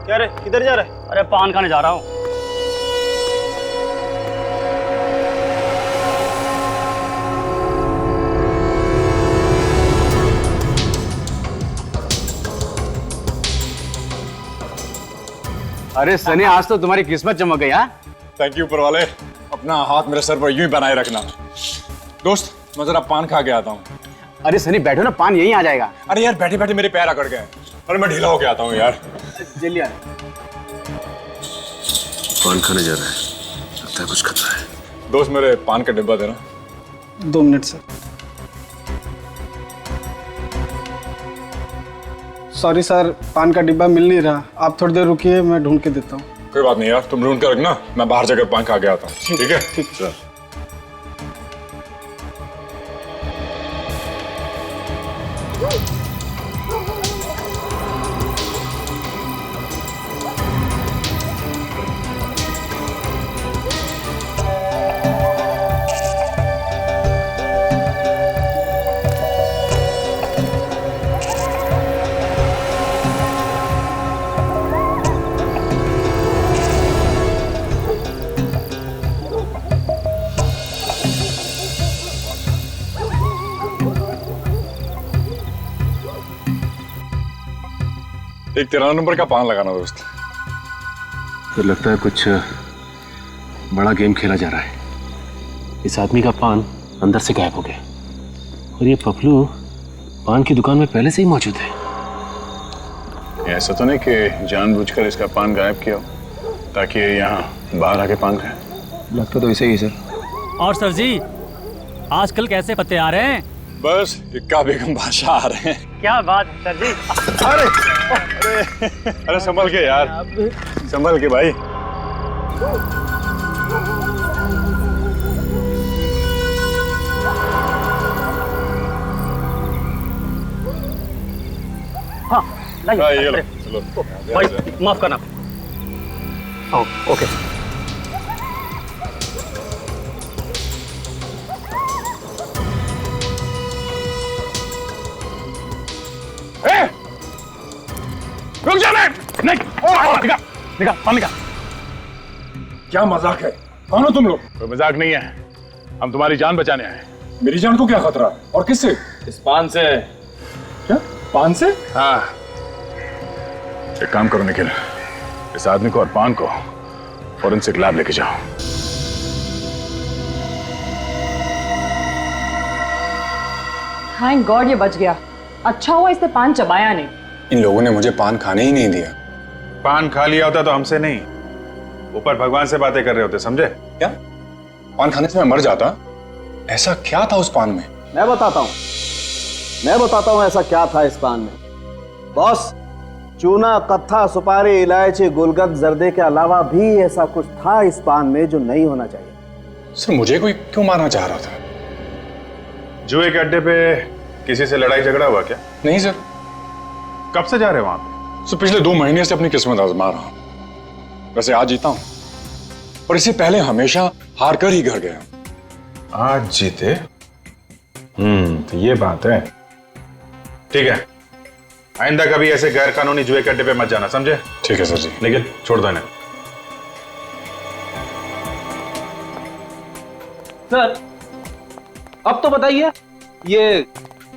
Speaker 15: क्या रे, किधर जा रहा है? अरे पान खाने जा रहा हूँ।
Speaker 2: अरे सनी, आज तो तुम्हारी किस्मत चमक गई। हाँ,
Speaker 10: थैंक यू ऊपर वाले, अपना हाथ मेरे सर पर यूं ही बनाए रखना। दोस्त, मैं जरा पान खा के आता हूँ।
Speaker 2: अरे सनी बैठो ना, पान यहीं आ जाएगा।
Speaker 10: अरे यार बैठे बैठे मेरे पैर अकड़ गए। अरे मैं ढीला होके आता हूँ यार।
Speaker 2: जल्दी आ।
Speaker 5: पान खाने जा रहा है, लगता है कुछ खतरा है।
Speaker 10: दोस्त मेरे पान का डिब्बा देना।
Speaker 15: 2 मिनट सर। सॉरी सर, पान का डिब्बा मिल नहीं रहा, आप थोड़ी देर रुकिए, मैं ढूंढ के देता हूँ।
Speaker 10: कोई बात नहीं यार, तुम ढूंढ कर रखना, मैं बाहर जाकर पान खा के आता हूँ। ठीक है?
Speaker 15: ठीक
Speaker 10: चल। एक 13 नंबर का पान लगाना दोस्त।
Speaker 5: तो लगता है कुछ बड़ा गेम खेला जा रहा है। इस आदमी का पान अंदर से गायब हो गया और ये पपलू पान की दुकान में पहले से ही मौजूद है।
Speaker 10: ऐसा तो नहीं कि जानबूझकर इसका पान गायब किया हो ताकि ये यहाँ बाहर आके पान खाए?
Speaker 18: लगता तो ऐसे ही सर।
Speaker 1: और सर जी, आजकल कैसे पत्ते आ रहे हैं?
Speaker 10: बस इक्का बेगम बादशाह आ रहे हैं।
Speaker 1: क्या बात है सर जी।
Speaker 10: अरे अरे अरे संभल के यार, संभल के भाई।
Speaker 1: हाँ लाइए।
Speaker 10: ये लो, चलो।
Speaker 1: भाई माफ करना। ओके।
Speaker 10: रुक जा। नहीं निकाल पान निकाल। क्या मजाक है? कौन हो तुम लोग? कोई मजाक नहीं है, हम तुम्हारी जान बचाने आए। मेरी जान को क्या खतरा और किससे? इस पान से। क्या पान से? हाँ। एक काम करो निखिल, इस आदमी को और पान को फॉरेंसिक लैब लेके जाओ।
Speaker 9: थैंक गॉड ये बच गया। अच्छा हुआ इसने पान चबाया नहीं।
Speaker 10: इन लोगों ने मुझे पान खाने ही नहीं दिया। पान खा लिया होता तो हमसे नहीं, ऊपर भगवान से बातें कर रहे होते, समझे? क्या पान खाने से मैं मर जाता? ऐसा क्या था उस पान में?
Speaker 3: मैं बताता हूं ऐसा क्या था इस पान में। बॉस, चूना, कत्था, सुपारी, इलायची, गुलकंद, जर्दे के अलावा भी ऐसा कुछ था इस पान में जो नहीं होना चाहिए।
Speaker 10: सर मुझे कोई क्यों मारना चाह रहा था? जुए के अड्डे पे किसी से लड़ाई झगड़ा हुआ क्या? नहीं सर। कब से जा रहे हो वहां पे? सर पिछले 2 महीने से अपनी किस्मत आजमा रहा हूं। वैसे आज जीता हूं, और इससे पहले हमेशा हार कर ही घर गया। आज जीते? तो ये बात है। ठीक है, आइंदा कभी ऐसे गैर कानूनी जुए के अड्डे पे मत जाना, समझे? ठीक है सर जी। लेकिन छोड़ दो इन्हें।
Speaker 11: सर अब तो बताइए, ये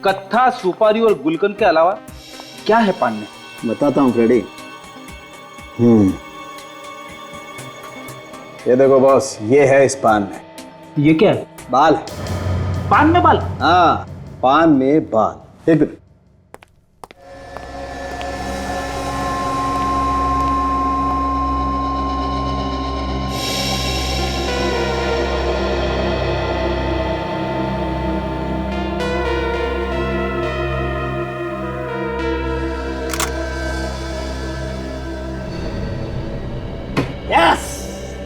Speaker 11: कत्था, सुपारी और गुलकंद के अलावा क्या है पान में?
Speaker 3: बताता हूं फ्रेडी। ये देखो बॉस, ये है इस पान में।
Speaker 11: ये क्या है?
Speaker 3: बाल।
Speaker 11: पान में बाल?
Speaker 3: हाँ, पान में बाल। एक मिनट।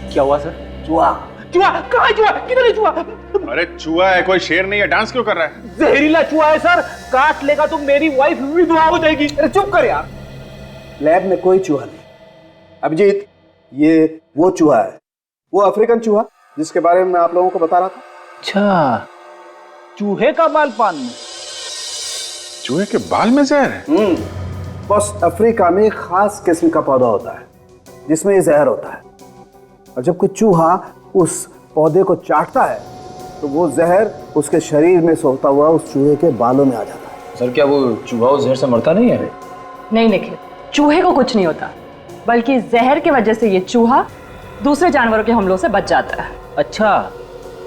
Speaker 11: क्या हुआ सर?
Speaker 3: चूहा।
Speaker 11: चूहा? कहाँ है चूहा? किधर है चूहा?
Speaker 10: अरे चूहा है, कोई शेर नहीं है। डांस क्यों कर रहा है?
Speaker 11: जहरीला चूहा है सर, काट लेगा तो मेरी वाइफ विधवा हो जाएगी।
Speaker 3: अरे चुप कर यार, लैब में कोई चूहा नहीं। अभिजीत, ये वो चूहा है, वो अफ्रीकन चूहा जिसके बारे में मैं आप लोगों को बता रहा था।
Speaker 11: अच्छा, चूहे का बाल पान में?
Speaker 10: चूहे के बाल में जहर है?
Speaker 3: बस अफ्रीका में एक खास किस्म का पौधा होता है जिसमें ये जहर होता है, और जब कोई चूहा उस पौधे को चाटता है तो वो जहर उसके शरीर में सोता हुआ उस चूहे के बालों में आ जाता है।
Speaker 18: सर क्या वो चूहा उस जहर से मरता नहीं है?
Speaker 9: नहीं निखिल, चूहे को कुछ नहीं होता, बल्कि जहर की वजह से ये चूहा दूसरे जानवरों के हमलों से बच जाता है।
Speaker 11: अच्छा,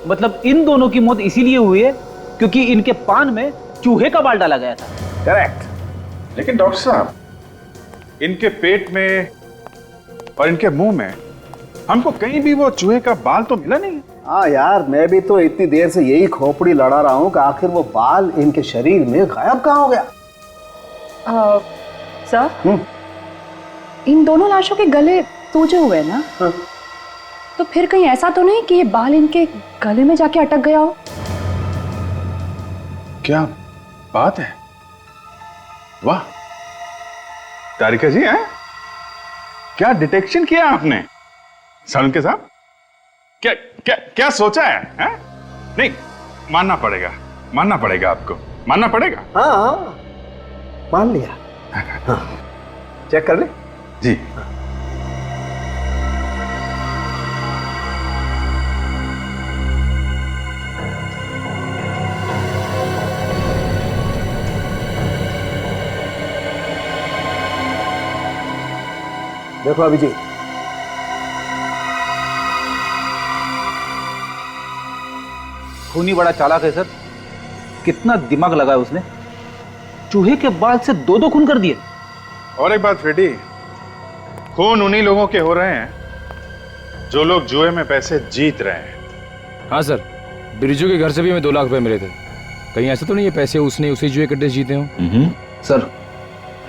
Speaker 11: मतलब इन दोनों की मौत इसीलिए हुई है क्योंकि इनके पान में चूहे का बाल डाला गया था।
Speaker 3: करेक्ट।
Speaker 10: लेकिन डॉक्टर साहब, इनके पेट में और इनके मुंह में हमको कहीं भी वो चूहे का बाल तो मिला नहीं।
Speaker 3: हाँ यार, मैं भी तो इतनी देर से यही खोपड़ी लड़ा रहा हूँ कि आखिर वो बाल इनके शरीर में गायब कहाँ हो गया।
Speaker 9: सर, इन दोनों लाशों के गले सूजे हुए ना? तो फिर कहीं ऐसा तो नहीं कि ये बाल इनके गले में जाके अटक गया हो?
Speaker 10: क्या बात है, वाह तारिका जी, हैं? क्या डिटेक्शन किया आपने सारुण के साहब? क्या क्या क्या सोचा है? नहीं, मानना पड़ेगा आपको, मानना पड़ेगा।
Speaker 3: हाँ, मान लिया। हाँ, चेक कर ले।
Speaker 10: जी।
Speaker 3: देखो अभिजीत,
Speaker 11: खूनी बड़ा चालाक है सर। कितना दिमाग लगाया उसने, चूहे के बाल से दो दो खून कर दिए।
Speaker 10: और एक बात फ्रेडी, खून उन्हीं लोगों के हो रहे हैं जो लोग जुए में पैसे जीत रहे हैं।
Speaker 19: हाँ सर, बिरजू के घर से भी हमें 2 लाख रुपए मिले थे। कहीं ऐसा तो नहीं है पैसे उसने उसी जुए कट्टे जीते हों?
Speaker 11: सर,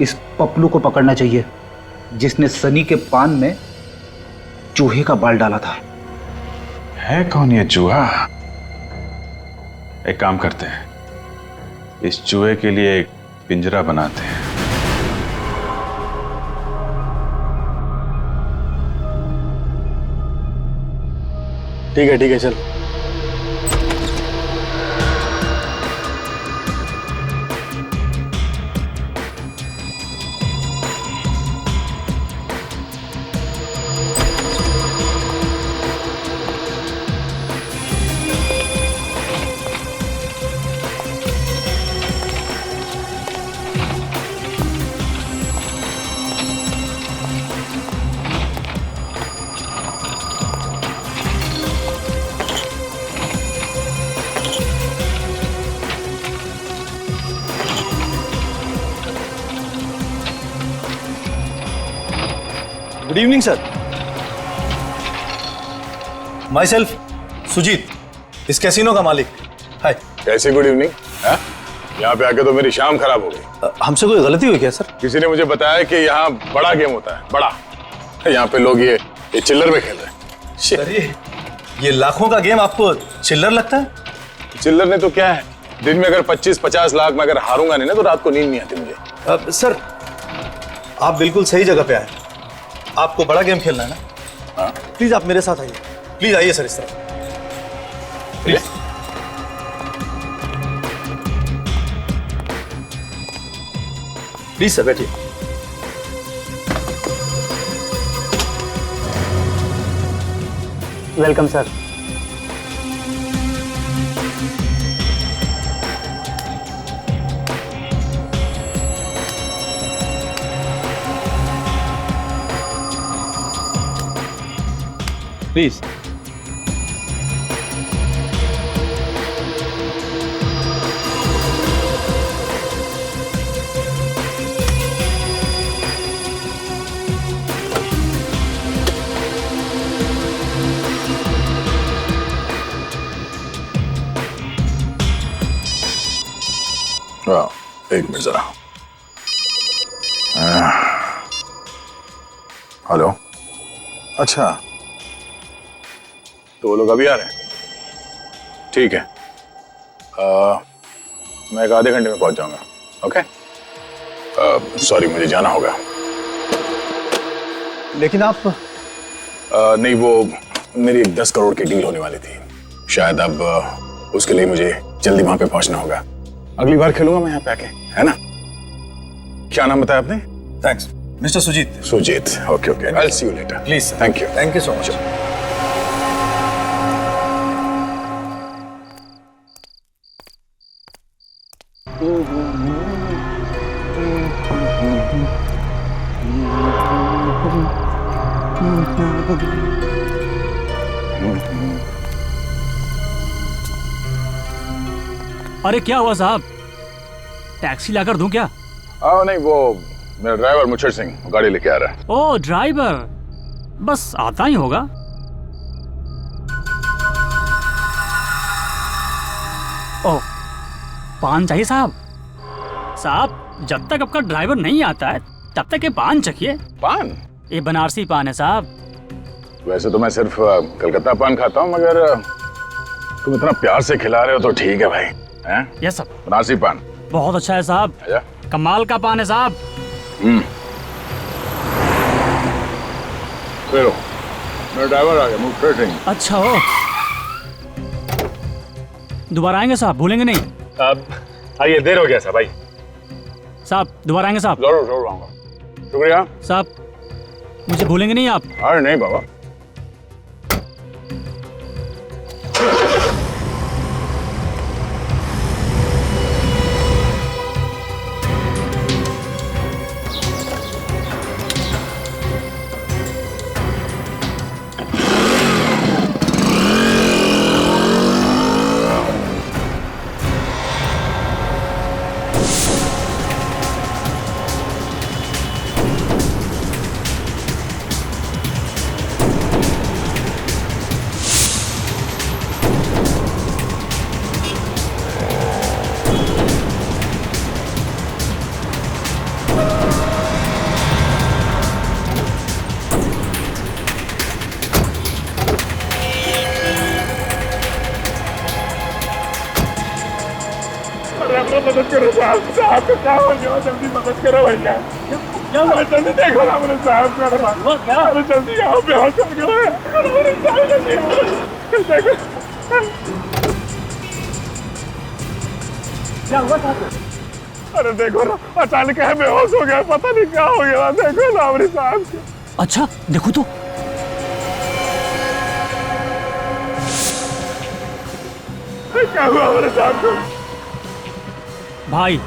Speaker 11: इस पपलू को पकड़ना चाहिए जिसने सनी के पान में चूहे का बाल डाला था।
Speaker 10: है कौन ये चूहा? एक काम करते हैं, इस चूहे के लिए एक पिंजरा बनाते हैं।
Speaker 17: ठीक है चल। Good evening sir. Myself Sujit, इस कैसीनो का मालिक। हाय।
Speaker 10: कैसी गुड इवनिंग? यहाँ पे आके तो मेरी शाम खराब हो गई।
Speaker 17: हमसे कोई गलती हुई क्या सर?
Speaker 10: किसी ने मुझे बताया कि यहाँ बड़ा गेम होता है, बड़ा। यहाँ पे लोग ये चिल्लर में खेल रहे हैं।
Speaker 17: सर, ये लाखों का गेम आपको चिल्लर लगता है?
Speaker 10: चिल्लर ने तो क्या है, दिन में अगर 25-50 लाख में अगर हारूंगा नहीं ना तो रात को नींद नहीं आती मुझे।
Speaker 17: सर, आप बिल्कुल सही जगह पे आए। आपको बड़ा गेम खेलना है ना? हाँ। प्लीज आप मेरे साथ आइए, प्लीज आइए सर इस तरफ प्लीज। प्लीज सर बैठिए।
Speaker 18: Welcome sir.
Speaker 19: प्लीज।
Speaker 10: एक मिनट जरा। हेलो, अच्छा तो वो लोग अभी आ रहे हैं? ठीक है, मैं एक आधे घंटे में पहुंच जाऊंगा। ओके, सॉरी मुझे जाना होगा।
Speaker 17: लेकिन आप
Speaker 10: नहीं, वो मेरी 10 करोड़ की डील होने वाली थी, शायद अब उसके लिए मुझे जल्दी वहां पे पहुंचना होगा। अगली बार खेलूंगा मैं यहाँ पे आके, है ना? क्या नाम बताया आपने?
Speaker 17: Thanks mister Sujit.
Speaker 10: Sujit, okay okay, I will see you later.
Speaker 17: Please,
Speaker 10: thank you
Speaker 17: so much.
Speaker 1: अरे क्या हुआ साहब, टैक्सी लाकर दूं क्या?
Speaker 10: नहीं, वो मेरा ड्राइवर मुच्छर सिंह गाड़ी लेके आ रहा है।
Speaker 1: ओ ड्राइवर, बस आता ही होगा। ओ पान चाहिए साहब? साहब जब तक आपका ड्राइवर नहीं आता है तब तक ये पान चखिए।
Speaker 10: पान?
Speaker 1: ये बनारसी पान है साहब।
Speaker 10: वैसे तो मैं सिर्फ कलकत्ता पान खाता हूँ, मगर तुम इतना प्यार से खिला रहे हो तो ठीक है भाई। हैं?
Speaker 1: Yes sir.
Speaker 10: बनारसी पान
Speaker 1: बहुत अच्छा है साहब, कमाल का पान है साहब।
Speaker 10: चलो, मेरा ड्राइवर आ गया, मुझे सिंह।
Speaker 1: अच्छा हो, दोबारा आएंगे साहब, भूलेंगे नहीं।
Speaker 10: आइए, देर हो गया साहब भाई।
Speaker 1: साहब दोबारा आएंगे साहब।
Speaker 10: जरूर जरूर आऊंगा। शुक्रिया
Speaker 1: साहब, मुझे भूलेंगे नहीं आप?
Speaker 10: अरे नहीं बाबा।
Speaker 21: मदद करो साहब, साहब को क्या हो गया? जल्दी मदद करो भैया। जल्दी देखो ना मेरे साहब को। अरे जल्दी आओ, बेहोश हो गए।
Speaker 15: क्या हुआ साहब?
Speaker 21: अरे देखो ना, अचानक है बेहोश हो गया, पता नहीं क्या हो गया। देखो ना मेरे साहब को।
Speaker 1: अच्छा देखो तो।
Speaker 21: क्या हुआ मेरे साहब को?
Speaker 1: भाई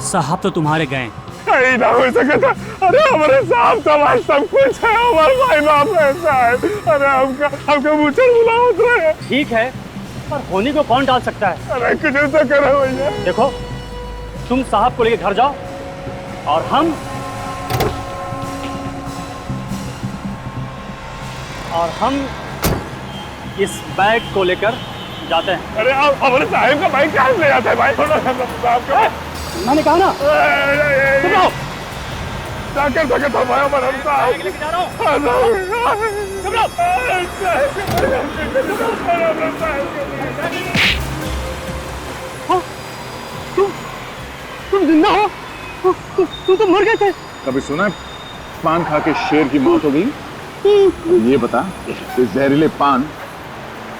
Speaker 1: साहब तो तुम्हारे गए।
Speaker 21: कहीं ना हो सके था। अरे हमारे साहब तो हमारे सब कुछ है, हमारे भाई बाप ऐसा है। अरे हमका मुझे बुलाओ रहे।
Speaker 15: ठीक है, पर होनी को कौन डाल सकता है?
Speaker 21: अरे कुछ तो करो भैया।
Speaker 15: देखो, तुम साहब को लेकर घर जाओ और हम इस बैग को लेकर जाते हैं।
Speaker 21: अरे आप हमारे साहब का बाइक कहाँ ले जाते हैं भाई? साहब का
Speaker 15: मैंने कहा ना,
Speaker 21: जाकर थमाया हमारा साहब।
Speaker 15: लेके जा रहा हूँ। तुम जिंदा हो? तुम तो मर गए थे।
Speaker 10: कभी सुना पान खा के शेर की मौत हो गई? अब ये बता, इस जहरीले पान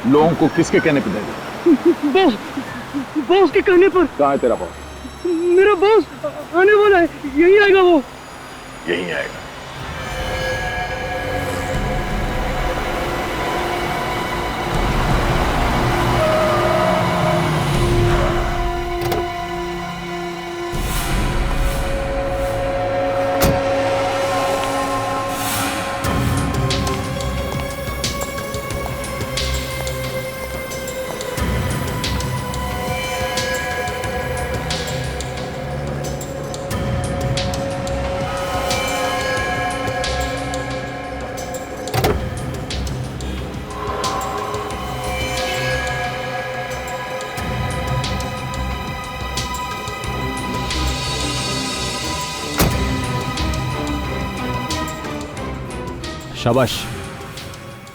Speaker 10: लोगों को किसके कहने पे देगा?
Speaker 15: बॉस के कहने पर।
Speaker 10: कहाँ है तेरा बॉस?
Speaker 15: मेरा बॉस आने वाला है, यही आएगा वो।
Speaker 10: यही आएगा।
Speaker 13: शाबाश,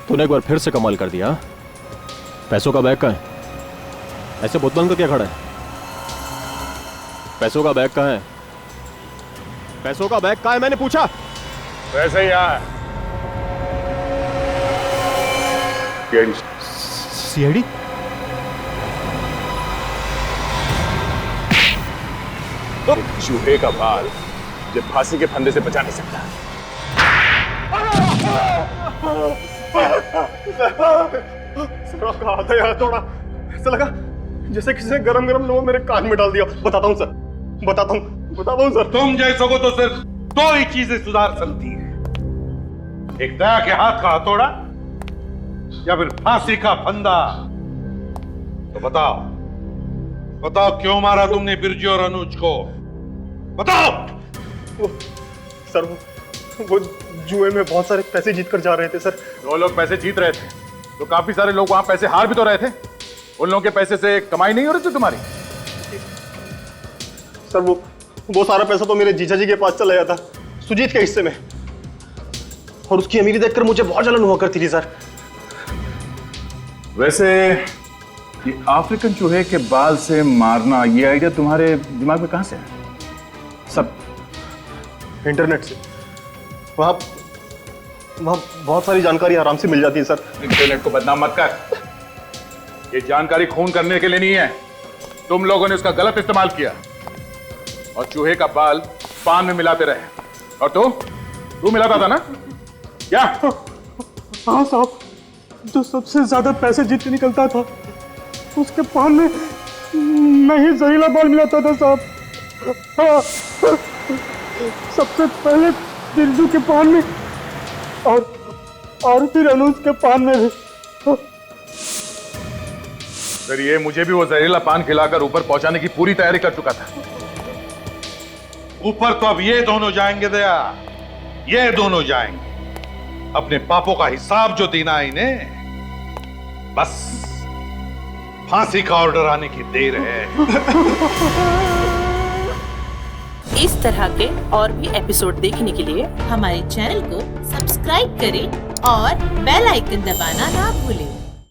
Speaker 13: तूने एक बार फिर से कमाल कर दिया। पैसों का बैग कहाँ है? ऐसे बोतल का क्या खड़ा है? पैसों का बैग कहाँ है? पैसों का बैग कहाँ है मैंने पूछा।
Speaker 10: वैसे ही है।
Speaker 13: सीआईडी?
Speaker 10: चूहे का बाल जो फांसी के फंदे से बचा नहीं सकता।
Speaker 17: थोड़ा ऐसा लगा जैसे किसी ने गरम गरम लोहा मेरे कान में डाल दिया। बताता हूँ सर, बताता हूँ सर।
Speaker 21: तुम जैसों को तो सिर्फ दो ही चीजें सुधार सकती है, एक दया के हाथ का हथौड़ा या फिर फांसी का फंदा। तो बताओ बताओ क्यों मारा तुमने बिरजू और अनुज को? बताओ।
Speaker 17: सर वो जुए में बहुत सारे पैसे जीत कर जा रहे थे सर।
Speaker 10: 2 लोग पैसे जीत रहे थे तो काफी सारे लोग वहां पैसे हार भी तो रहे थे। उन लोगों के पैसे से कमाई नहीं हो रही थी तुम्हारी?
Speaker 17: सर वो सारा पैसा तो मेरे जीजा जी के पास चला गया था, सुजीत के हिस्से में, और उसकी अमीरी देखकर मुझे बहुत जलन हुआ करती थी सर।
Speaker 10: वैसे ये अफ्रीकन चूहे के बाल से मारना, ये आइडिया तुम्हारे दिमाग में कहां से है?
Speaker 17: सब इंटरनेट से। वहां बहुत सारी जानकारी आराम से मिल जाती है सर।
Speaker 10: इंटरनेट को बदनाम मत कर। ये जानकारी खून करने के लिए नहीं है। तुम लोगों ने उसका गलत इस्तेमाल किया और चूहे का बाल पान में मिलाते रहे। और तू मिलाता था ना? क्या?
Speaker 17: हाँ साहब, जो सबसे ज्यादा पैसे जीत के निकलता था उसके पान में मैं ही जहरीला बाल मिलाता था साहब। हाँ, सबसे पहले बिरजू के पान में और फिर अनुज के पान में भी।
Speaker 10: फिर ये मुझे भी वो जहरीला पान खिलाकर ऊपर पहुंचाने की पूरी तैयारी कर चुका था।
Speaker 21: ऊपर तो अब ये दोनों जाएंगे दया, ये दोनों जाएंगे। अपने पापों का हिसाब जो देना है इन्हें, बस फांसी का ऑर्डर आने की देर है।
Speaker 16: इस तरह के और भी एपिसोड देखने के लिए हमारे चैनल को सब्सक्राइब करें और बेल आइकन दबाना ना भूलें।